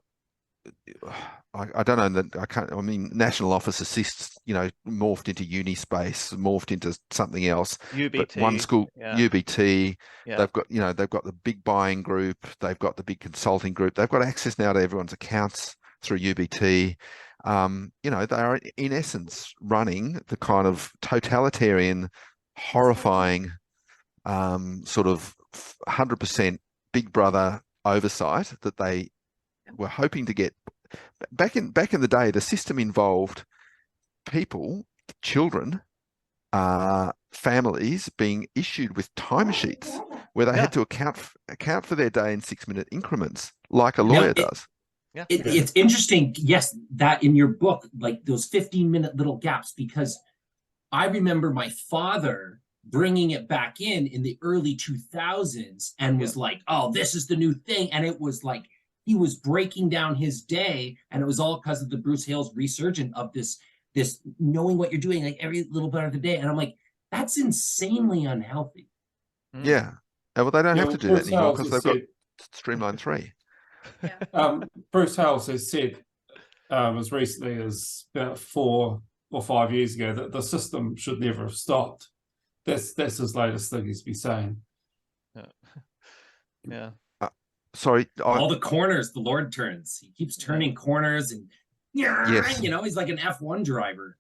I don't know that I mean, National Office Assists, morphed into Unispace, morphed into something else. UBT. But one school, UBT, Yeah. they've got the big buying group, they've got the big consulting group, they've got access now to everyone's accounts through UBT. They are in essence running the kind of totalitarian, horrifying, sort of 100% Big Brother oversight that they were hoping to get. back in the day, the system involved people, children, families being issued with timesheets where they had to account for their day in 6-minute increments, like a lawyer does. Yeah. It's interesting, yes, that in your book, like those 15-minute little gaps, because I remember my father bringing it back in the early 2000s and was like, oh, this is the new thing. And it was like, he was breaking down his day, and it was all because of the Bruce Hale's resurgence of this knowing what you're doing, like every little part of the day. And I'm like, that's insanely unhealthy. Yeah. Well, they don't have to do that anymore because they've got Streamline 3. Bruce Hales has said as recently as about 4 or 5 years ago that the system should never have stopped. That's his latest thing he's been saying. Yeah. Sorry. All the corners the Lord turns. He keeps turning corners, and Yes. he's like an F1 driver.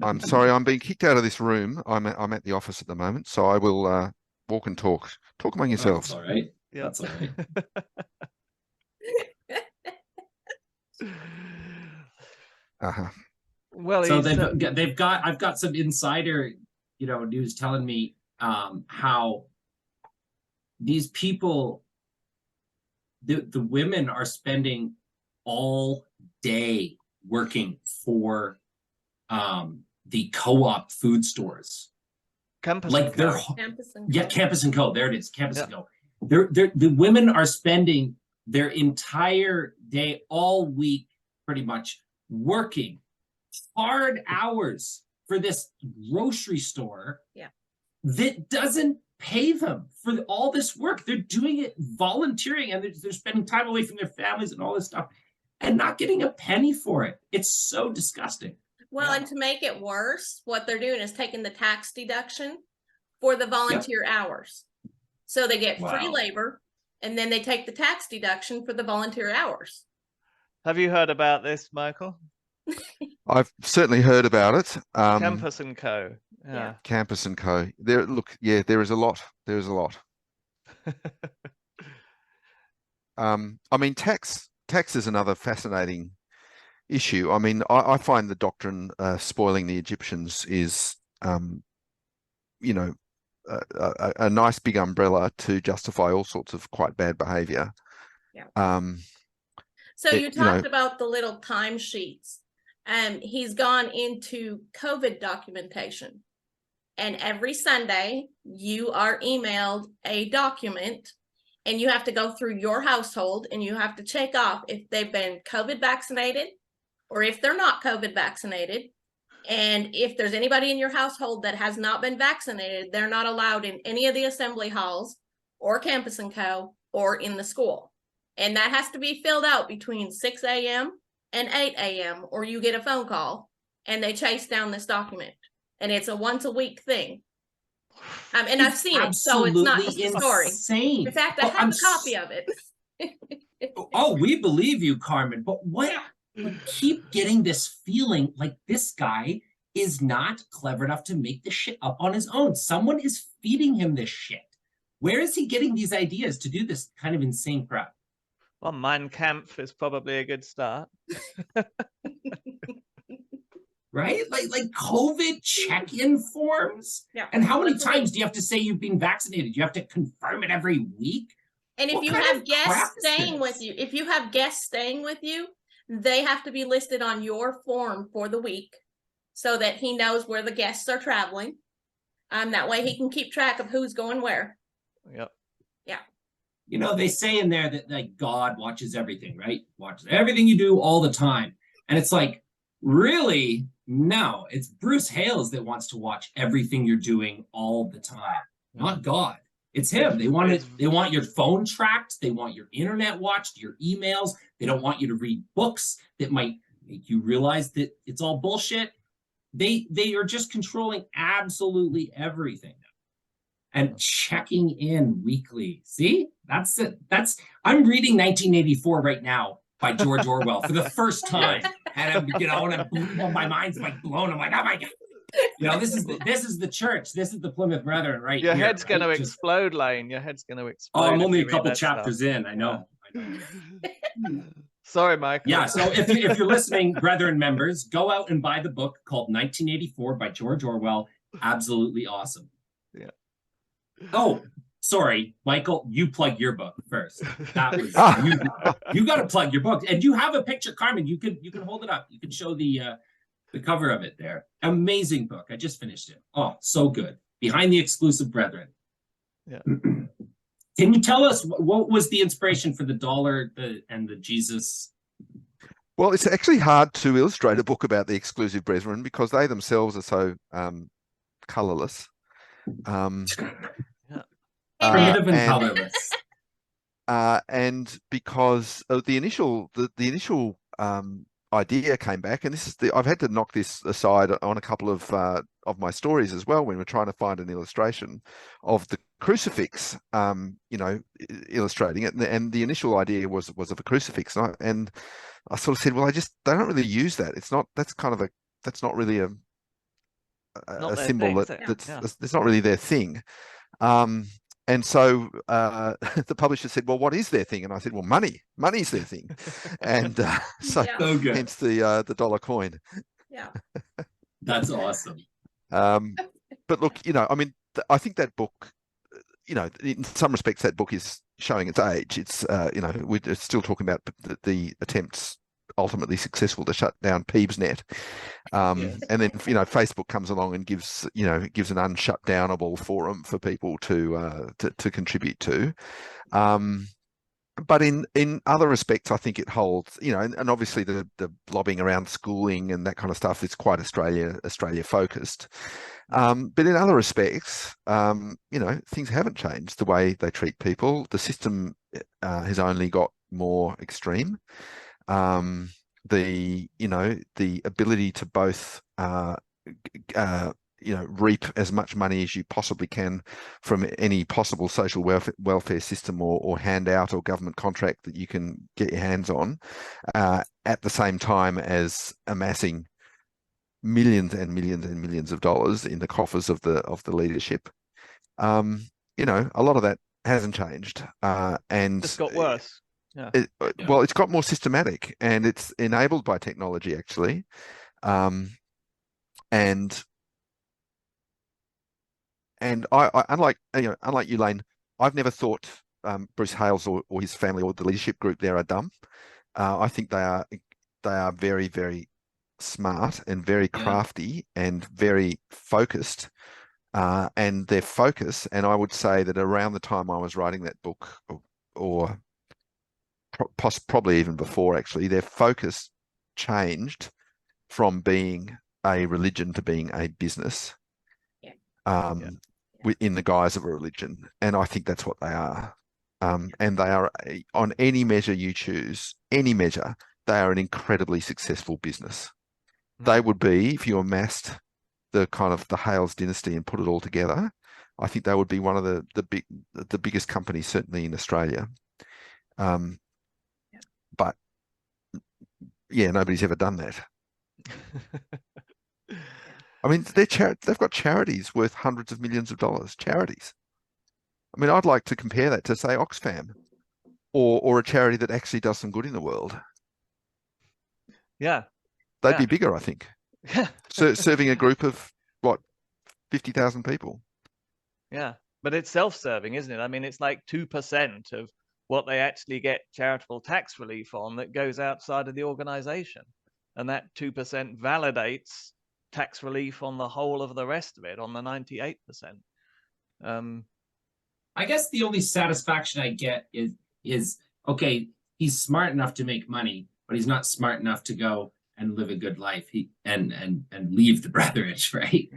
I'm sorry, I'm being kicked out of this room. I'm at the office at the moment, so I will walk and talk among yourselves. That's all right. Yeah. That's all right. Well, so I've got some insider, news telling me how these people, the women are spending all day working for the co-op food stores. Campus Like and Co. Campus and Co. There it is, Campus and Co. The women are spending their entire day, all week, pretty much working hard hours for this grocery store that doesn't pay them for all this work. They're doing it volunteering, and they're spending time away from their families and all this stuff and not getting a penny for it. It's so disgusting. Well, and to make it worse, what they're doing is taking the tax deduction for the volunteer hours. So they get free labor, and then they take the tax deduction for the volunteer hours. Have you heard about this, Michael? I've certainly heard about it. Campus and Co. Yeah. Campus and Co. There is a lot. There is a lot. I mean, tax is another fascinating issue. I mean, I find the doctrine spoiling the Egyptians is, a nice big umbrella to justify all sorts of quite bad behavior. Yeah. So you talked about the little timesheets, and he's gone into COVID documentation. And every Sunday you are emailed a document, and you have to go through your household and you have to check off if they've been COVID vaccinated or if they're not COVID vaccinated. And if there's anybody in your household that has not been vaccinated, they're not allowed in any of the assembly halls or Campus and Co. or in the school. And that has to be filled out between 6 a.m. and 8 a.m. or you get a phone call and they chase down this document. And it's a once a week thing. And I've seen it, so it's not just a story. Insane. In fact, I have a copy of it. Oh, we believe you, Carmen. But what? I keep getting this feeling like this guy is not clever enough to make this shit up on his own. Someone is feeding him this shit. Where is he getting these ideas to do this kind of insane crap? Well, Mein Kampf is probably a good start. Right? Like COVID check-in forms? Yeah. And how many times do you have to say you've been vaccinated? You have to confirm it every week? And if you have guests staying with you, they have to be listed on your form for the week so that he knows where the guests are traveling. That way he can keep track of who's going where. Yep. Yeah. They say in there that like God watches everything, right? Watches everything you do all the time. And it's like, really? No, it's Bruce Hales that wants to watch everything you're doing all the time, not God. It's him. They want your phone tracked. They want your internet watched, your emails. They don't want you to read books that might make you realize that it's all bullshit. They are just controlling absolutely everything now and checking in weekly. See, that's it. I'm reading 1984 right now by George Orwell for the first time, and my mind's like blown. I'm like, oh my God. This is the church. This is the Plymouth Brethren, right? Your head's going to explode, Lane. Your head's going to explode. Oh, I'm only a couple chapters in. I know. Sorry, Michael. Yeah, so if you're listening, brethren members, go out and buy the book called 1984 by George Orwell. Absolutely awesome. Yeah. Oh, sorry, Michael, you plug your book first. That was you got to plug your book, and you have a picture, Carmen. You can hold it up. You can show the cover of it there. Amazing book. I just finished it. Oh, so good. Behind the Exclusive Brethren. Yeah. Can you tell us what was the inspiration for the dollar and the Jesus? Well, it's actually hard to illustrate a book about the Exclusive Brethren because they themselves are so colorless. Primitive and colorless. And because the initial idea came back, and this is I've had to knock this aside on a couple of my stories as well when we're trying to find an illustration of the crucifix, illustrating it, and the initial idea was of a crucifix, and I sort of said, well, they don't really use that. That's not really a symbol that's not really their thing. And so the publisher said, well, what is their thing? And I said, well, money's their thing. And so hence the dollar coin. Yeah. That's awesome. But look, I think that book, in some respects, that book is showing its age. It's, we're still talking about the attempts ultimately successful to shut down PeebsNet. And then, Facebook comes along and gives an unshutdownable forum for people to contribute to. But in other respects, I think it holds, and obviously the lobbying around schooling and that kind of stuff is quite Australia focused. But in other respects, things haven't changed the way they treat people. The system has only got more extreme. The ability to both reap as much money as you possibly can from any possible social welfare system or handout or government contract that you can get your hands on, at the same time as amassing millions and millions and millions of dollars in the coffers of the leadership. A lot of that hasn't changed, and it's got worse. Yeah. Well, it's got more systematic, and it's enabled by technology, actually. And I unlike you, Lane, I've never thought Bruce Hales or his family or the leadership group there are dumb. I think they are very, very smart and very crafty and very focused. And their focus, and I would say that around the time I was writing that book, or probably even before, actually, their focus changed from being a religion to being a business, in the guise of a religion. And I think that's what they are. And they are, on any measure you choose, any measure, they are an incredibly successful business. They would be, if you amassed the kind of the Hales dynasty and put it all together, I think they would be one of the biggest companies, certainly in Australia. But nobody's ever done that. I mean, they've got charities worth hundreds of millions of dollars. Charities. I mean, I'd like to compare that to, say, Oxfam, or a charity that actually does some good in the world. Yeah, they'd be bigger, I think. Serving a group of 50,000 people. Yeah, but it's self-serving, isn't it? I mean, it's like 2% of what they actually get charitable tax relief on that goes outside of the organization. And that 2% validates tax relief on the whole of the rest of it, on the 98%. I guess the only satisfaction I get is okay, he's smart enough to make money, but he's not smart enough to go and live a good life and leave the brotherage, right?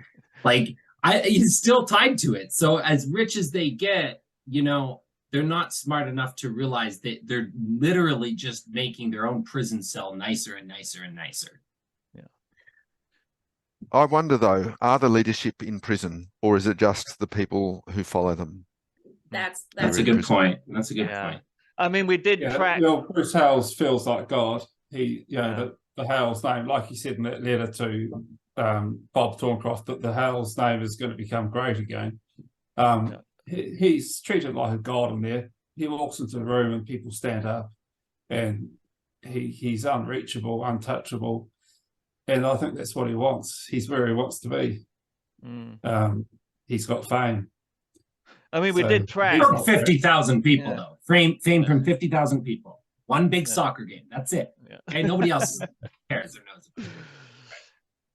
Like, he's still tied to it. So as rich as they get, they're not smart enough to realize that they're literally just making their own prison cell nicer and nicer and nicer. Yeah. I wonder, though, are the leadership in prison, or is it just the people who follow them? That's a good point. That's a good point. I mean, we did track. Bruce Hales feels like God. He, the Hales name, like you said in that letter to Bob Thorncroft, that the Hales name is going to become great again. He's treated like a god in there. He walks into the room and people stand up, and he's unreachable, untouchable, and I think that's what he wants. He's where he wants to be. He's got fame. I mean, we did track From 50,000 people, Yeah. though. Fame from 50,000 people. One big soccer game. That's it. Yeah. Okay, nobody else cares or knows about it.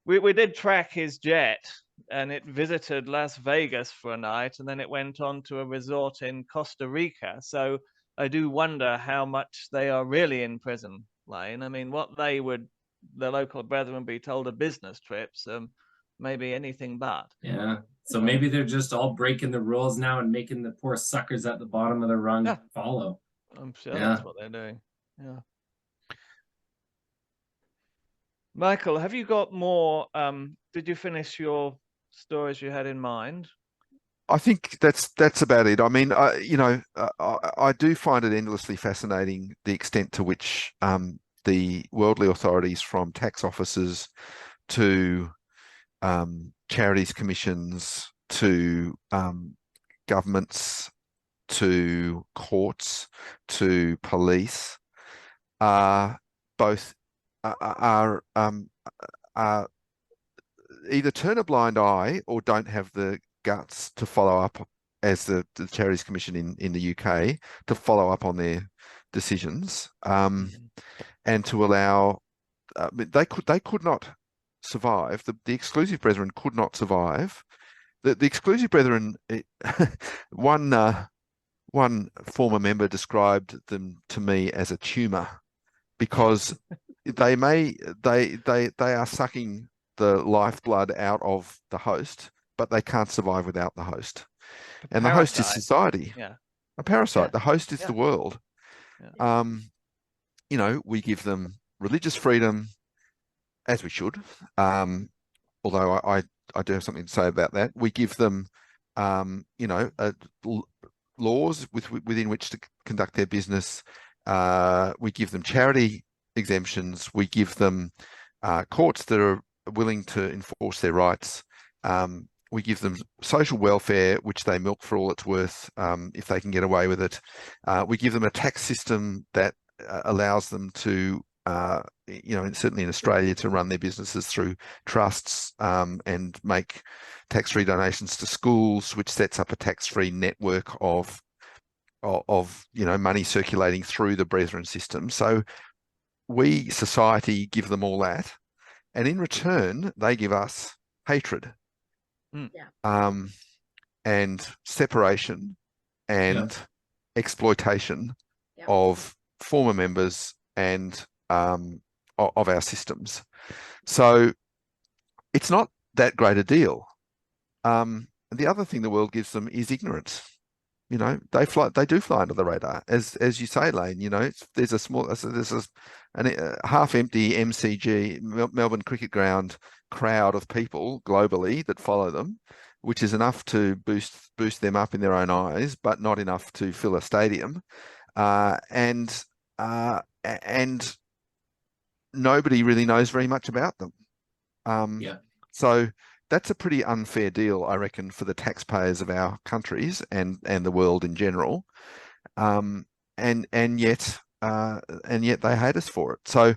We did track his jet, and it visited Las Vegas for a night, and then it went on to a resort in Costa Rica. So I do wonder how much they are really in prison, Lane. I mean, what they would, the local brethren, be told of business trips, maybe anything but. Yeah. So maybe they're just all breaking the rules now and making the poor suckers at the bottom of the rung follow. I'm sure that's what they're doing. Yeah. Michael, have you got more? Did you finish your stories you had in mind? I think that's about it. I mean, I do find it endlessly fascinating the extent to which the worldly authorities, from tax officers to charities commissions to governments to courts to police, are either turn a blind eye or don't have the guts to follow up, as the Charities Commission in the UK, to follow up on their decisions, and to allow they could not survive. The exclusive brethren could not survive. The exclusive brethren, one former member described them to me as a tumor, because they are sucking the lifeblood out of the host, but they can't survive without the host. And the host is society. Yeah. A parasite. Yeah. The host is the world. Yeah. We give them religious freedom, as we should. Although I do have something to say about that. We give them, laws within which to conduct their business. We give them charity exemptions. We give them courts that are willing to enforce their rights. We give them social welfare, which they milk for all it's worth, if they can get away with it. We give them a tax system that allows them to, certainly in Australia, to run their businesses through trusts and make tax-free donations to schools, which sets up a tax-free network of money circulating through the brethren system. So we, society, give them all that, and in return they give us hatred, and separation and exploitation of former members and of our systems. So it's not that great a deal. The other thing the world gives them is ignorance. They do fly under the radar, as you say, Lane. There's a half-empty MCG, Melbourne Cricket Ground, crowd of people globally that follow them, which is enough to boost them up in their own eyes, but not enough to fill a stadium. And nobody really knows very much about them. So that's a pretty unfair deal, I reckon, for the taxpayers of our countries and the world in general. And yet they hate us for it. So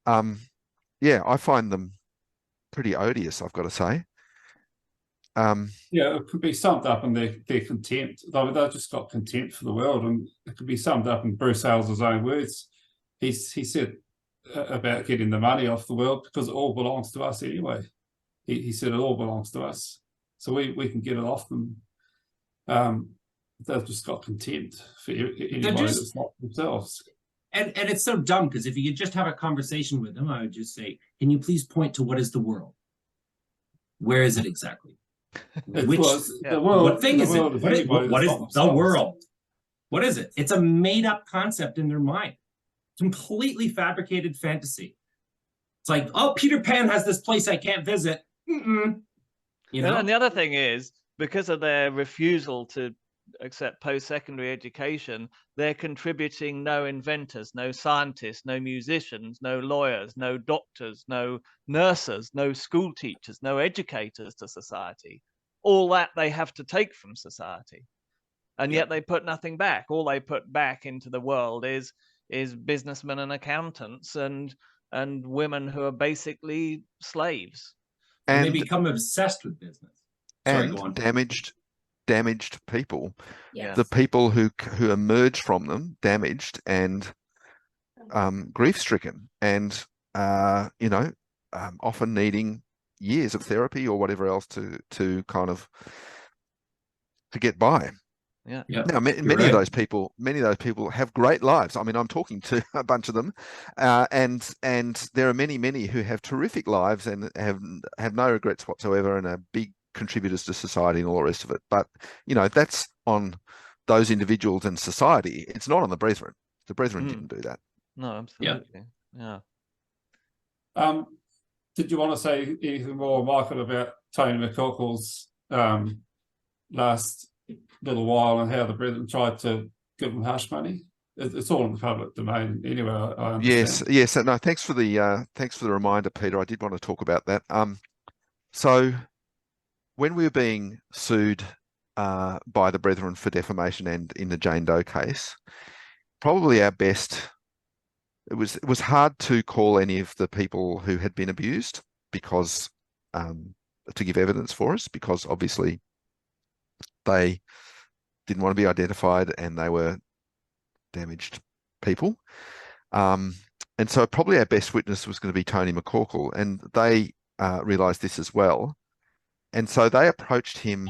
I find them pretty odious, I've got to say. It could be summed up in their contempt. They've just got contempt for the world, and it could be summed up in Bruce Hale's own words. He said about getting the money off the world because it all belongs to us anyway. He said it all belongs to us, so we can get it off them. They've just got contempt for anybody that's not themselves. And it's so dumb, because if you could just have a conversation with them, I would just say, can you please point to what is the world? Where is it exactly? The world, what thing is it? What is the the world? What is it? It's a made-up concept in their mind. Completely fabricated fantasy. It's like, oh, Peter Pan has this place I can't visit. And the other thing is, because of their refusal to accept post-secondary education, they're contributing no inventors, no scientists, no musicians, no lawyers, no doctors, no nurses, no school teachers, no educators to society. All that they have to take from society. And yet they put nothing back. All they put back into the world is is businessmen and accountants and women who are basically slaves. And they And become obsessed with business. Sorry, go on. damaged people. Yes. The people who emerge from them damaged and grief-stricken, and often needing years of therapy or whatever else to kind of to get by. Yeah. Now, many of those people have great lives. I mean, I'm talking to a bunch of them, and there are many who have terrific lives and have no regrets whatsoever and are big contributors to society and all the rest of it. But that's on those individuals and society. It's not on the brethren. The brethren didn't do that. No, absolutely. Yeah. Did you want to say anything more, Michael, about Tony McCorkill's last little while and how the brethren tried to give him hush money? It's all in the public domain anyway, I understand. Yes. No, thanks for the reminder, Peter. I did want to talk about that. So when we were being sued by the brethren for defamation and in the Jane Doe case, probably our best. It was hard to call any of the people who had been abused because to give evidence for us, because obviously they didn't want to be identified and they were damaged people. And so probably our best witness was going to be Tony McCorkle, and they realised this as well. And so they approached him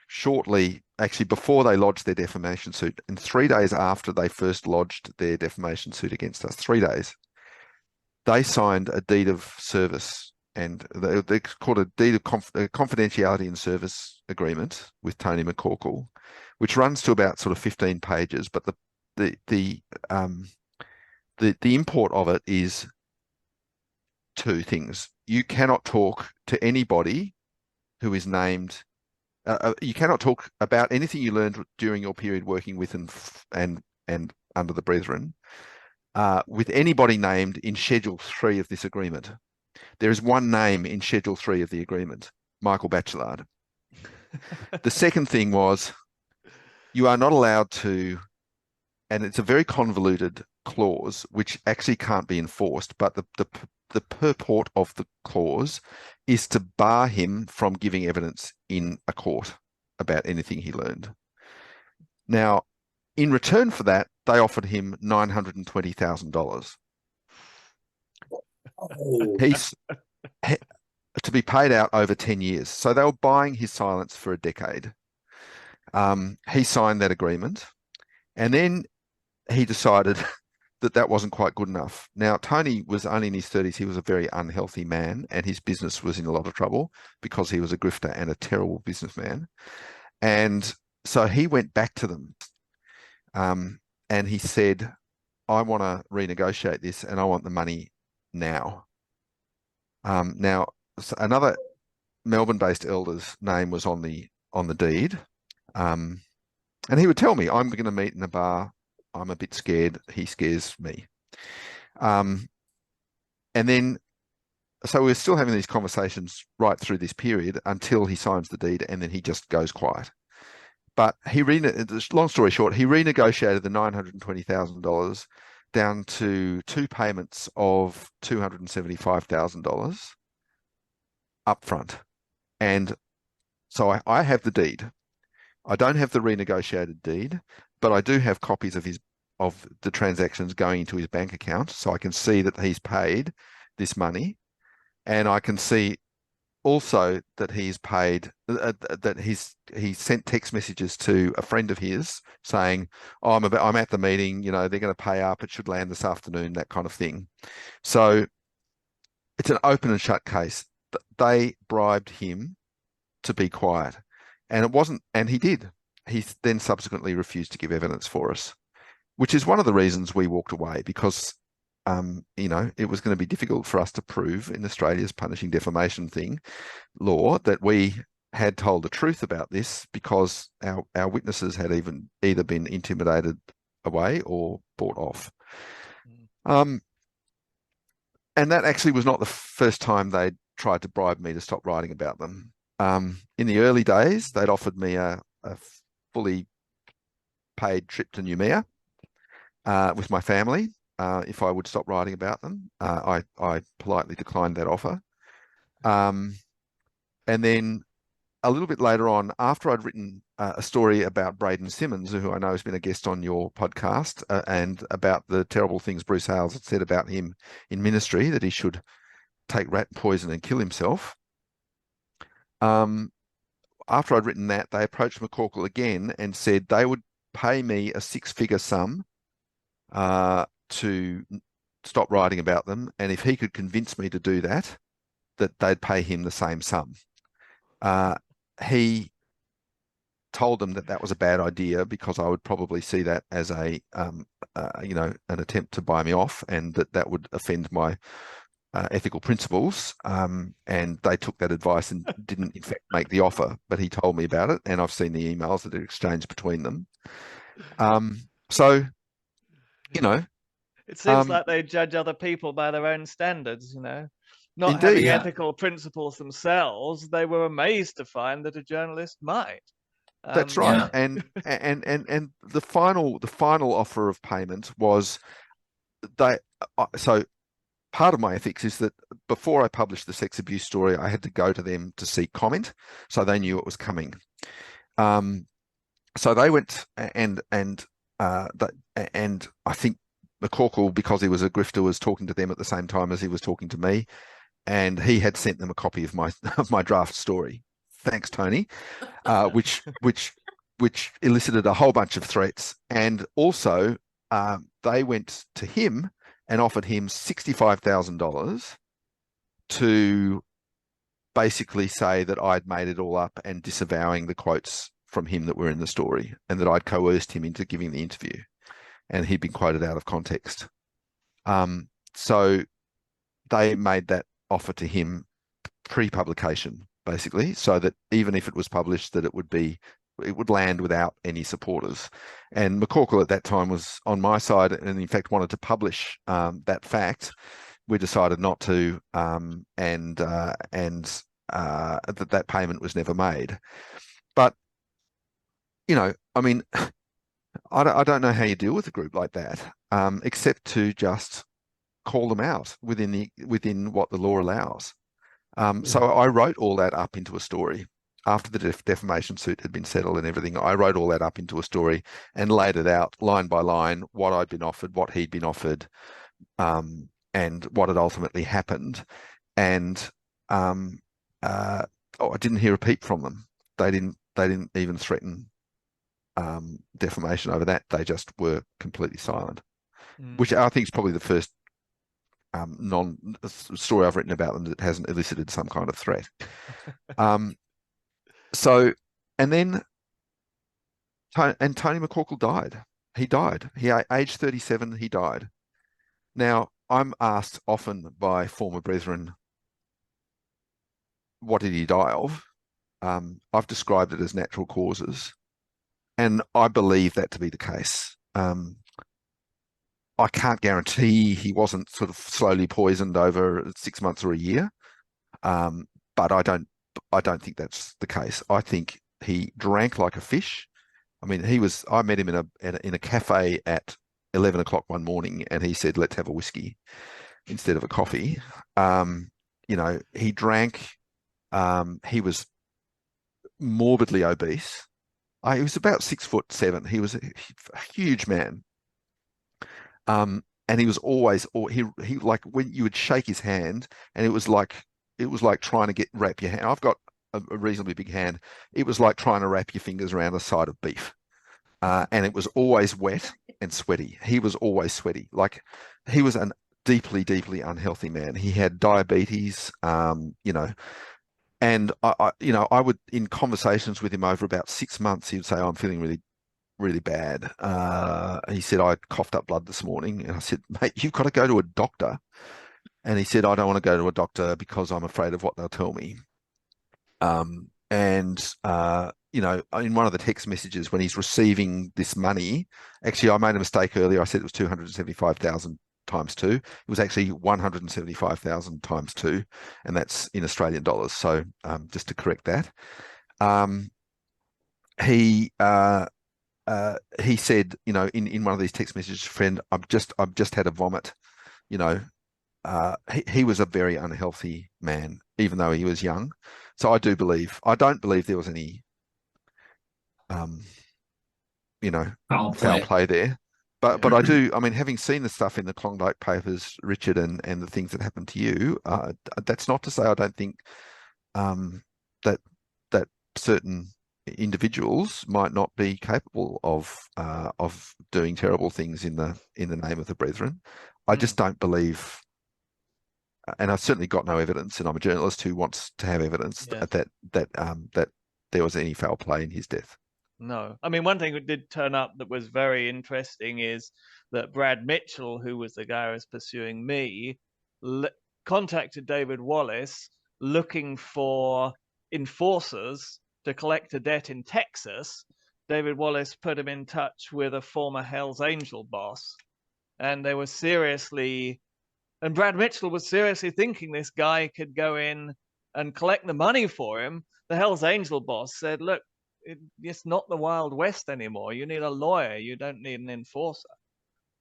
shortly, actually before they lodged their defamation suit, and 3 days after they first lodged their defamation suit against us, 3 days, they signed a deed of service, and they called a deed of confidentiality and service agreement with Tony McCorkle, which runs to about sort of 15 pages. But the import of it is two things: you cannot talk to anybody who is named. You cannot talk about anything you learned during your period working with and under the brethren with anybody named in Schedule 3 of this agreement. There is one name in Schedule 3 of the agreement: Michael Bachelard. The second thing was, you are not allowed to, and it's a very convoluted clause which actually can't be enforced, but the purport of the clause is to bar him from giving evidence in a court about anything he learned. Now, in return for that, they offered him $920,000. He's to be paid out over 10 years. So they were buying his silence for a decade. He signed that agreement, and then he decided that wasn't quite good enough. Now, Tony was only in his 30s. He was a very unhealthy man, and his business was in a lot of trouble because he was a grifter and a terrible businessman. And so he went back to them and he said, I want to renegotiate this and I want the money now. Now, another Melbourne-based elder's name was on the deed. And he would tell me, I'm going to meet in a bar. I'm a bit scared. He scares me. And then, so we're still having these conversations right through this period until he signs the deed, and then he just goes quiet. But long story short, he renegotiated the $920,000 down to two payments of $275,000 upfront. And so I have the deed. I don't have the renegotiated deed, but I do have copies of the transactions going into his bank account, so I can see that he's paid this money, and I can see also that he's paid that he sent text messages to a friend of his saying, "Oh, I'm at the meeting. They're going to pay up. It should land this afternoon." That kind of thing. So it's an open and shut case. They bribed him to be quiet, and it wasn't. And he did. He then subsequently refused to give evidence for us, which is one of the reasons we walked away, because it was going to be difficult for us to prove in Australia's punishing defamation law that we had told the truth about this, because our witnesses had either been intimidated away or bought off. And that actually was not the first time they'd tried to bribe me to stop writing about them. In the early days, they'd offered me a fully paid trip to Noumea. with my family if I would stop writing about them. I politely declined that offer. And then a little bit later on, after I'd written a story about Braden Simmons, who I know has been a guest on your podcast, and about the terrible things Bruce Hales had said about him in ministry, that he should take rat poison and kill himself. After I'd written that, they approached McCorkle again and said they would pay me a six-figure sum to stop writing about them, and if he could convince me to do that, that they'd pay him the same sum. He told them that that was a bad idea because I would probably see that as an attempt to buy me off, and that would offend my ethical principles. And they took that advice and didn't, in fact, make the offer. But he told me about it, and I've seen the emails that are exchanged between them. So, it seems like they judge other people by their own standards. Not Indeed, having yeah. ethical principles themselves. They were amazed to find that a journalist might. That's right. Yeah. And the final offer of payment was so part of my ethics is that before I published the sex abuse story, I had to go to them to seek comment, so they knew it was coming. So they went and I think McCorkle, because he was a grifter, was talking to them at the same time as he was talking to me, and he had sent them a copy of my draft story. Thanks, Tony. Which elicited a whole bunch of threats, and also they went to him and offered him $65,000 to basically say that I'd made it all up and disavowing the quotes from him that were in the story, and that I'd coerced him into giving the interview, and he'd been quoted out of context. So they made that offer to him pre-publication, basically, so that even if it was published, that it would land without any supporters. And McCorkle at that time was on my side, and in fact wanted to publish that fact. We decided not to, and that payment was never made. But I mean, I don't know how you deal with a group like that, except to just call them out within what the law allows. So I wrote all that up into a story. After the defamation suit had been settled and everything, I wrote all that up into a story and laid it out line by line, what I'd been offered, what he'd been offered, and what had ultimately happened. And I didn't hear a peep from them. They didn't even threaten defamation over that. They just were completely silent, which I think is probably the first story I've written about them that hasn't elicited some kind of threat. So, and then Tony McCorkle died. He died. Aged 37, he died. Now, I'm asked often by former brethren, what did he die of? I've described it as natural causes, and I believe that to be the case. I can't guarantee he wasn't sort of slowly poisoned over 6 months or a year, but I don't think that's the case. I think he drank like a fish. I mean, I met him in a cafe at 11 o'clock one morning, and he said, let's have a whiskey instead of a coffee. He drank. He was morbidly obese. He was about 6'7". He was a huge man. And he was always, he like, when you would shake his hand, and it was like trying to wrap your hand. I've got a reasonably big hand. It was like trying to wrap your fingers around a side of beef. And it was always wet and sweaty. He was always sweaty. Like, he was a deeply, deeply unhealthy man. He had diabetes, and I would, in conversations with him over about 6 months, he would say, I'm feeling really, really bad. He said, I coughed up blood this morning. And I said, mate, you've got to go to a doctor. And he said, I don't want to go to a doctor because I'm afraid of what they'll tell me. In one of the text messages when he's receiving this money, actually, I made a mistake earlier. I said it was 275,000 times 2. It was actually 175,000 times 2, and that's in Australian dollars. So just to correct that, he he said, you know, in one of these text messages, friend, I've just had a vomit. You know, he was a very unhealthy man, even though he was young. So I don't believe there was any, you know, foul play there. But I do. I mean, having seen the stuff in the Klondike Papers, Richard, and the things that happened to you, that's not to say I don't think that certain individuals might not be capable of doing terrible things in the name of the brethren. I just don't believe, and I've certainly got no evidence, and I'm a journalist who wants to have evidence that there was any foul play in his death. No. I mean, one thing that did turn up that was very interesting is that Brad Mitchell, who was the guy who was pursuing me, contacted David Wallace looking for enforcers to collect a debt in Texas. David Wallace put him in touch with a former Hales Angel boss. And they were seriously, and Brad Mitchell was seriously thinking this guy could go in and collect the money for him. The Hell's Angel boss said, look, it's not the Wild West anymore. You need a lawyer. You don't need an enforcer.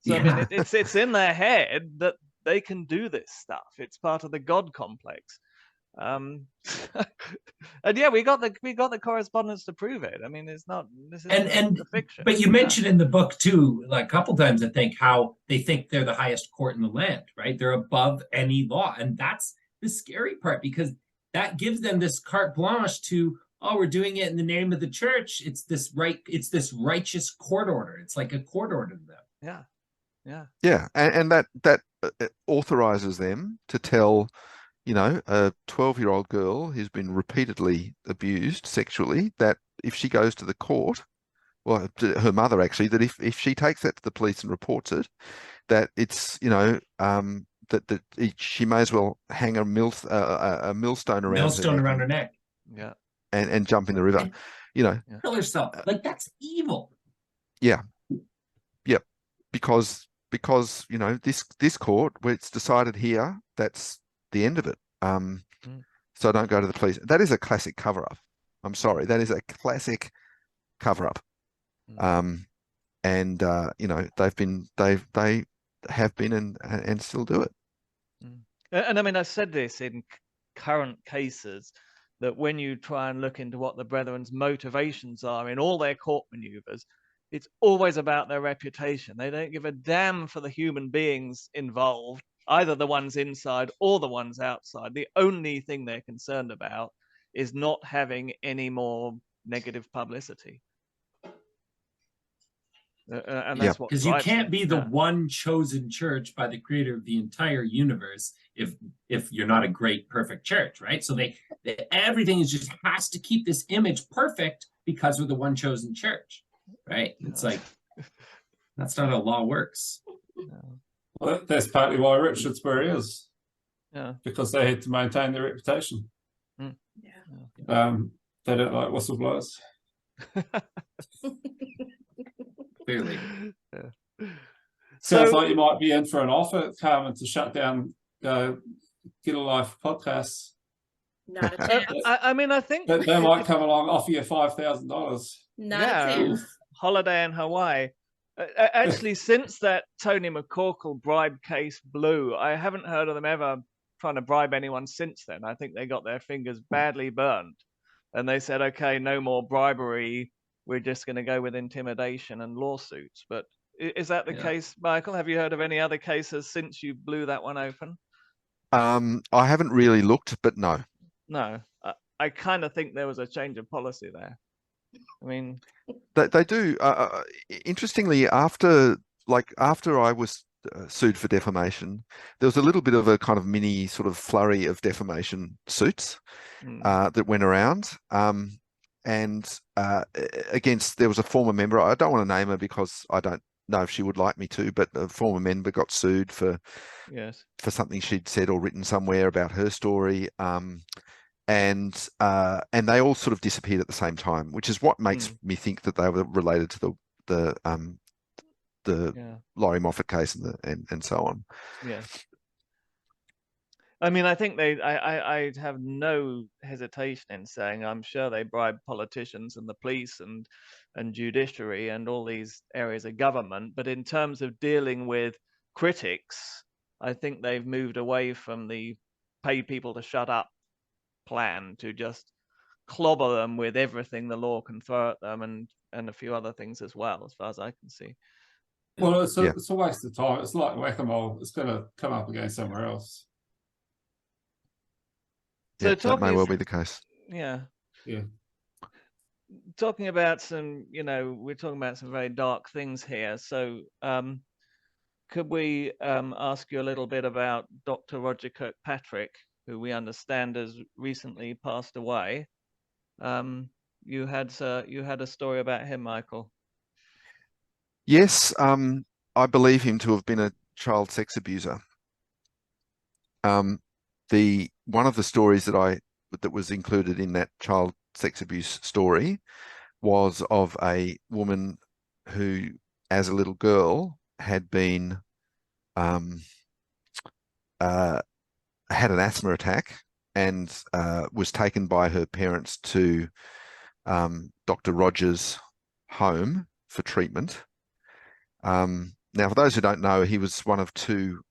So, I mean, it's in their head that they can do this stuff. It's part of the God complex. And yeah, we got the correspondence to prove it. I mean, it's not, this is a fiction. But you mentioned in the book too, like a couple times, I think, how they think they're the highest court in the land, right? They're above any law. And that's the scary part, because that gives them this carte blanche to, oh, we're doing it in the name of the church. It's this righteous court order. It's like a court order to them. Yeah. And that authorizes them to tell, you know, a 12-year-old girl who's been repeatedly abused sexually, that if she goes to the court, well, to her mother actually, that if she takes that to the police and reports it, that it's, you know, that she may as well hang a millstone around her neck. Yeah. And jump in the river, you know. Kill herself. Like, that's evil. Yeah. Yep. Because you know, this court, where it's decided here, that's the end of it. So don't go to the police. That is a classic cover-up. I'm sorry, that is a classic cover-up. And you know, they have been and still do it. And I mean, I said this in current cases, that when you try and look into what the Brethren's motivations are in all their court maneuvers, it's always about their reputation. They don't give a damn for the human beings involved, either the ones inside or the ones outside. The only thing they're concerned about is not having any more negative publicity. And that's what, because you can't be the one chosen church by the creator of the entire universe if you're not a great, perfect church, right? So everything is just has to keep this image perfect because we're the one chosen church, right? It's like, that's not how law works. Well, that's partly why Richard's where he is. Yeah. Because they had to maintain their reputation. Yeah. They don't like whistleblowers. Clearly. Sounds like you might be in for an offer, Carmen, to shut down Get a Life podcasts. Not a chance. I mean, I think they might come along, offer you $5,000. Not a chance. Holiday in Hawaii. Actually, since that Tony McCorkle bribe case blew, I haven't heard of them ever trying to bribe anyone since then. I think they got their fingers badly burned, and they said, okay, no more bribery. We're just going to go with intimidation and lawsuits. But is that the case, Michael? Have you heard of any other cases since you blew that one open? I haven't really looked, but no. No, I kind of think there was a change of policy there. I mean, they do. Interestingly, after I was sued for defamation, there was a little bit of a kind of mini sort of flurry of defamation suits that went around. And against, there was a former member, I don't want to name her because I don't know if she would like me to, but a former member got sued for something she'd said or written somewhere about her story. And they all sort of disappeared at the same time, which is what makes me think that they were related to the Laurie Moffat case and so on. Yeah. I mean, I think I'd have no hesitation in saying I'm sure they bribe politicians and the police and and judiciary and all these areas of government. But in terms of dealing with critics, I think they've moved away from the pay people to shut up plan to just clobber them with everything the law can throw at them, and a few other things as well, as far as I can see. Well, it's a waste of time. It's like whack-a-mole. It's going to come up again somewhere else. So Yeah, that may well be the case. Yeah. Yeah. Talking about some, we're talking about some very dark things here. So could we ask you a little bit about Dr. Roger Kirkpatrick, who we understand has recently passed away? You had a story about him, Michael. Yes, I believe him to have been a child sex abuser. One of the stories that was included in that child sex abuse story was of a woman who, as a little girl, had been had an asthma attack and was taken by her parents to Dr. Rogers' home for treatment. Now, for those who don't know, he was one of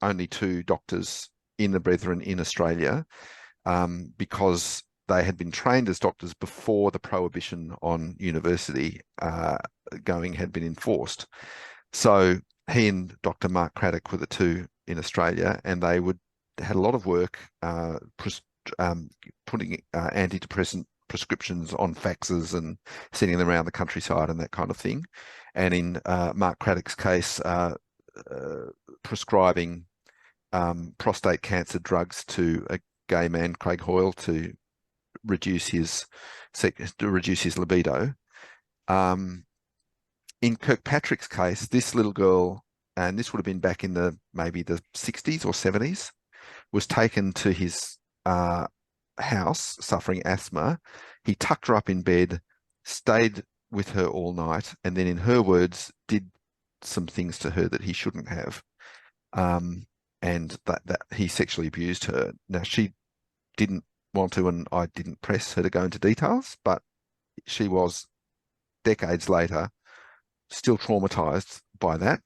only two doctors in the Brethren in Australia, because they had been trained as doctors before the prohibition on university going had been enforced. So he and Dr. Mark Craddock were the two in Australia, and they had a lot of work putting antidepressant prescriptions on faxes and sending them around the countryside and that kind of thing. And in Mark Craddock's case, prescribing prostate cancer drugs to a gay man, Craig Hoyle, to reduce his libido. In Kirkpatrick's case, this little girl, and this would have been back in maybe the 60s or 70s, was taken to his house suffering asthma. He tucked her up in bed, stayed with her all night, and then, in her words, did some things to her that he shouldn't have, and that he sexually abused her. Now, she didn't want to, and I didn't press her to go into details, but she was, decades later, still traumatized by that,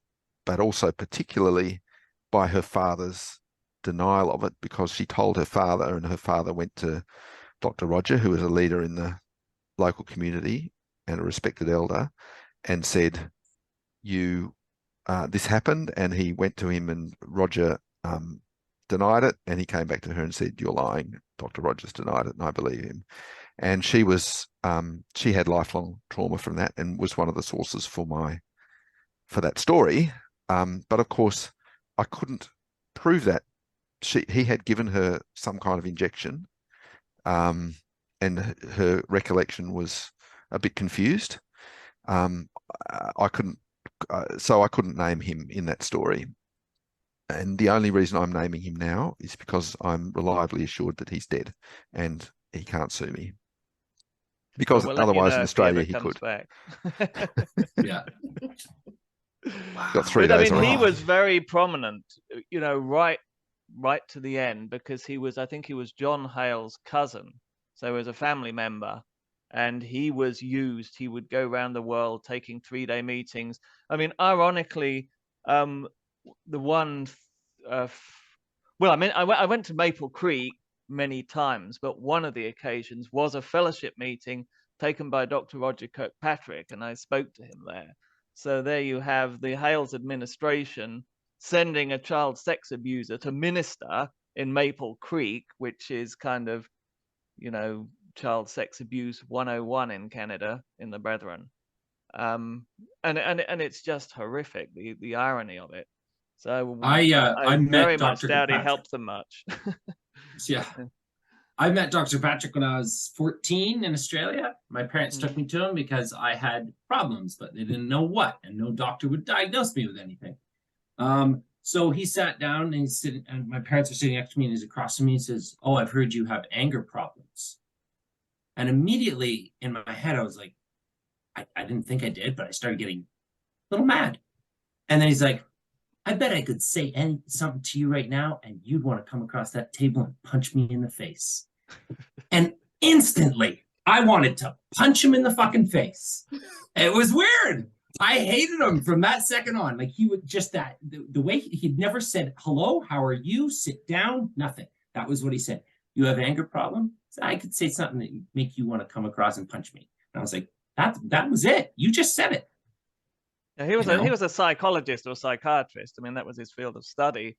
but also particularly by her father's denial of it, because she told her father, and her father went to Dr. Roger, who was a leader in the local community and a respected elder, and said, this happened. And he went to him, and Roger denied it, and he came back to her and said, "You're lying. Dr. Rogers denied it, and I believe him." And she had lifelong trauma from that, and was one of the sources for that story. But of course, I couldn't prove that. He had given her some kind of injection, and her recollection was a bit confused. I couldn't name him in that story. And the only reason I'm naming him now is because I'm reliably assured that he's dead and he can't sue me. Because otherwise in Australia he could. Back. Yeah. Wow. Got 3 days. I mean, he was very prominent, right to the end, because I think he was John Hale's cousin. So he was a family member, and he was used. He would go around the world taking 3-day meetings. I mean, ironically, the one, I went to Maple Creek many times, but one of the occasions was a fellowship meeting taken by Dr. Roger Kirkpatrick, and I spoke to him there. So there you have the Hales administration sending a child sex abuser to minister in Maple Creek, which is kind of, child sex abuse 101 in Canada, in the Brethren. And it's just horrific, the irony of it. So I very much doubt he helped them much. Yeah. I met Dr. Patrick when I was 14 in Australia. My parents took me to him because I had problems, but they didn't know what, and no doctor would diagnose me with anything. So he sat down, and my parents are sitting next to me, and he's across from me. He says, "Oh, I've heard you have anger problems." And immediately in my head, I was like, I didn't think I did, but I started getting a little mad. And then he's like, "I bet I could say something to you right now, and you'd want to come across that table and punch me in the face." And instantly, I wanted to punch him in the fucking face. It was weird. I hated him from that second on. Like he would just the way he'd never said, hello, how are you? Sit down, nothing. That was what he said. You have anger problem? So I could say something that would make you want to come across and punch me. And I was like, that was it. You just said it. Yeah, he was a psychologist or psychiatrist. I mean, that was his field of study,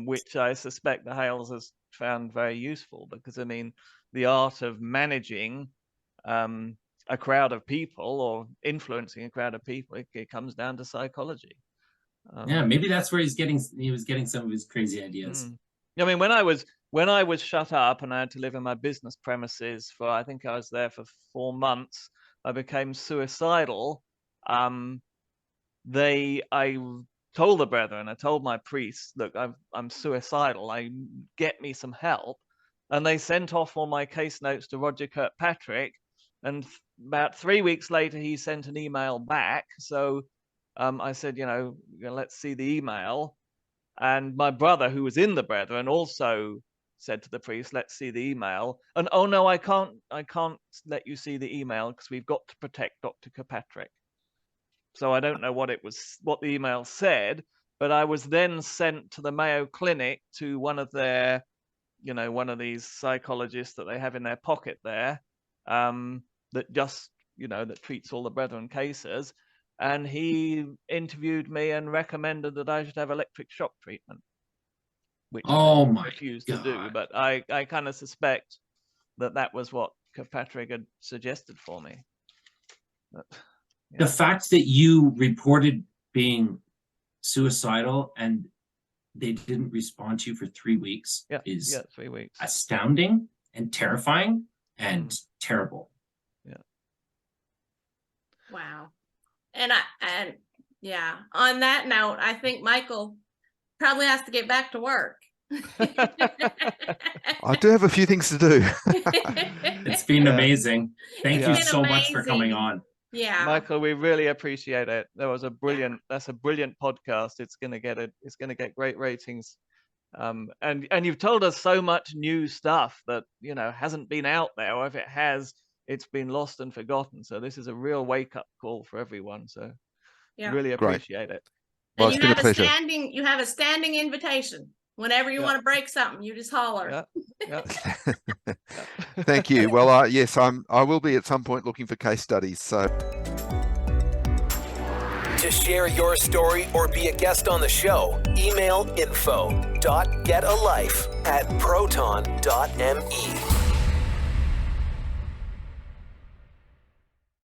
which I suspect the Hales has found very useful because, I mean, the art of managing a crowd of people or influencing a crowd of people, it comes down to psychology. Yeah, maybe that's where he was getting some of his crazy ideas. I mean, when I was shut up and I had to live in my business premises for, I think I was there for 4 months, I became suicidal. I told the brethren, I told my priests, look, I'm suicidal. Get me some help. And they sent off all my case notes to Roger Kirkpatrick. And about 3 weeks later, he sent an email back. So I said, let's see the email. And my brother, who was in the brethren, also said to the priest, let's see the email. And oh no, I can't let you see the email because we've got to protect Dr. Kirkpatrick. So I don't know what the email said, but I was then sent to the Mayo Clinic to one of their, one of these psychologists that they have in their pocket there, that just, that treats all the brethren cases. And he interviewed me and recommended that I should have electric shock treatment, which I refused to do. But I kind of suspect that was what Kirkpatrick had suggested for me. But, yeah. The fact that you reported being suicidal and they didn't respond to you for 3 weeks is 3 weeks. Astounding and terrifying and terrible. Yeah. Wow. And on that note, I think Michael probably has to get back to work. I do have a few things to do. It's been amazing. Thank you so much for coming on. Yeah, Michael, we really appreciate it. That's a brilliant podcast. It's gonna get great ratings. And you've told us so much new stuff that hasn't been out there, or if it has, it's been lost and forgotten. So this is a real wake-up call for everyone. So really appreciate it. Well, and it's been a pleasure. You have a standing invitation. Whenever you want to break something, you just holler. Thank you. Well, yes, I will be at some point looking for case studies. So to share your story or be a guest on the show, email info.getalife@proton.me.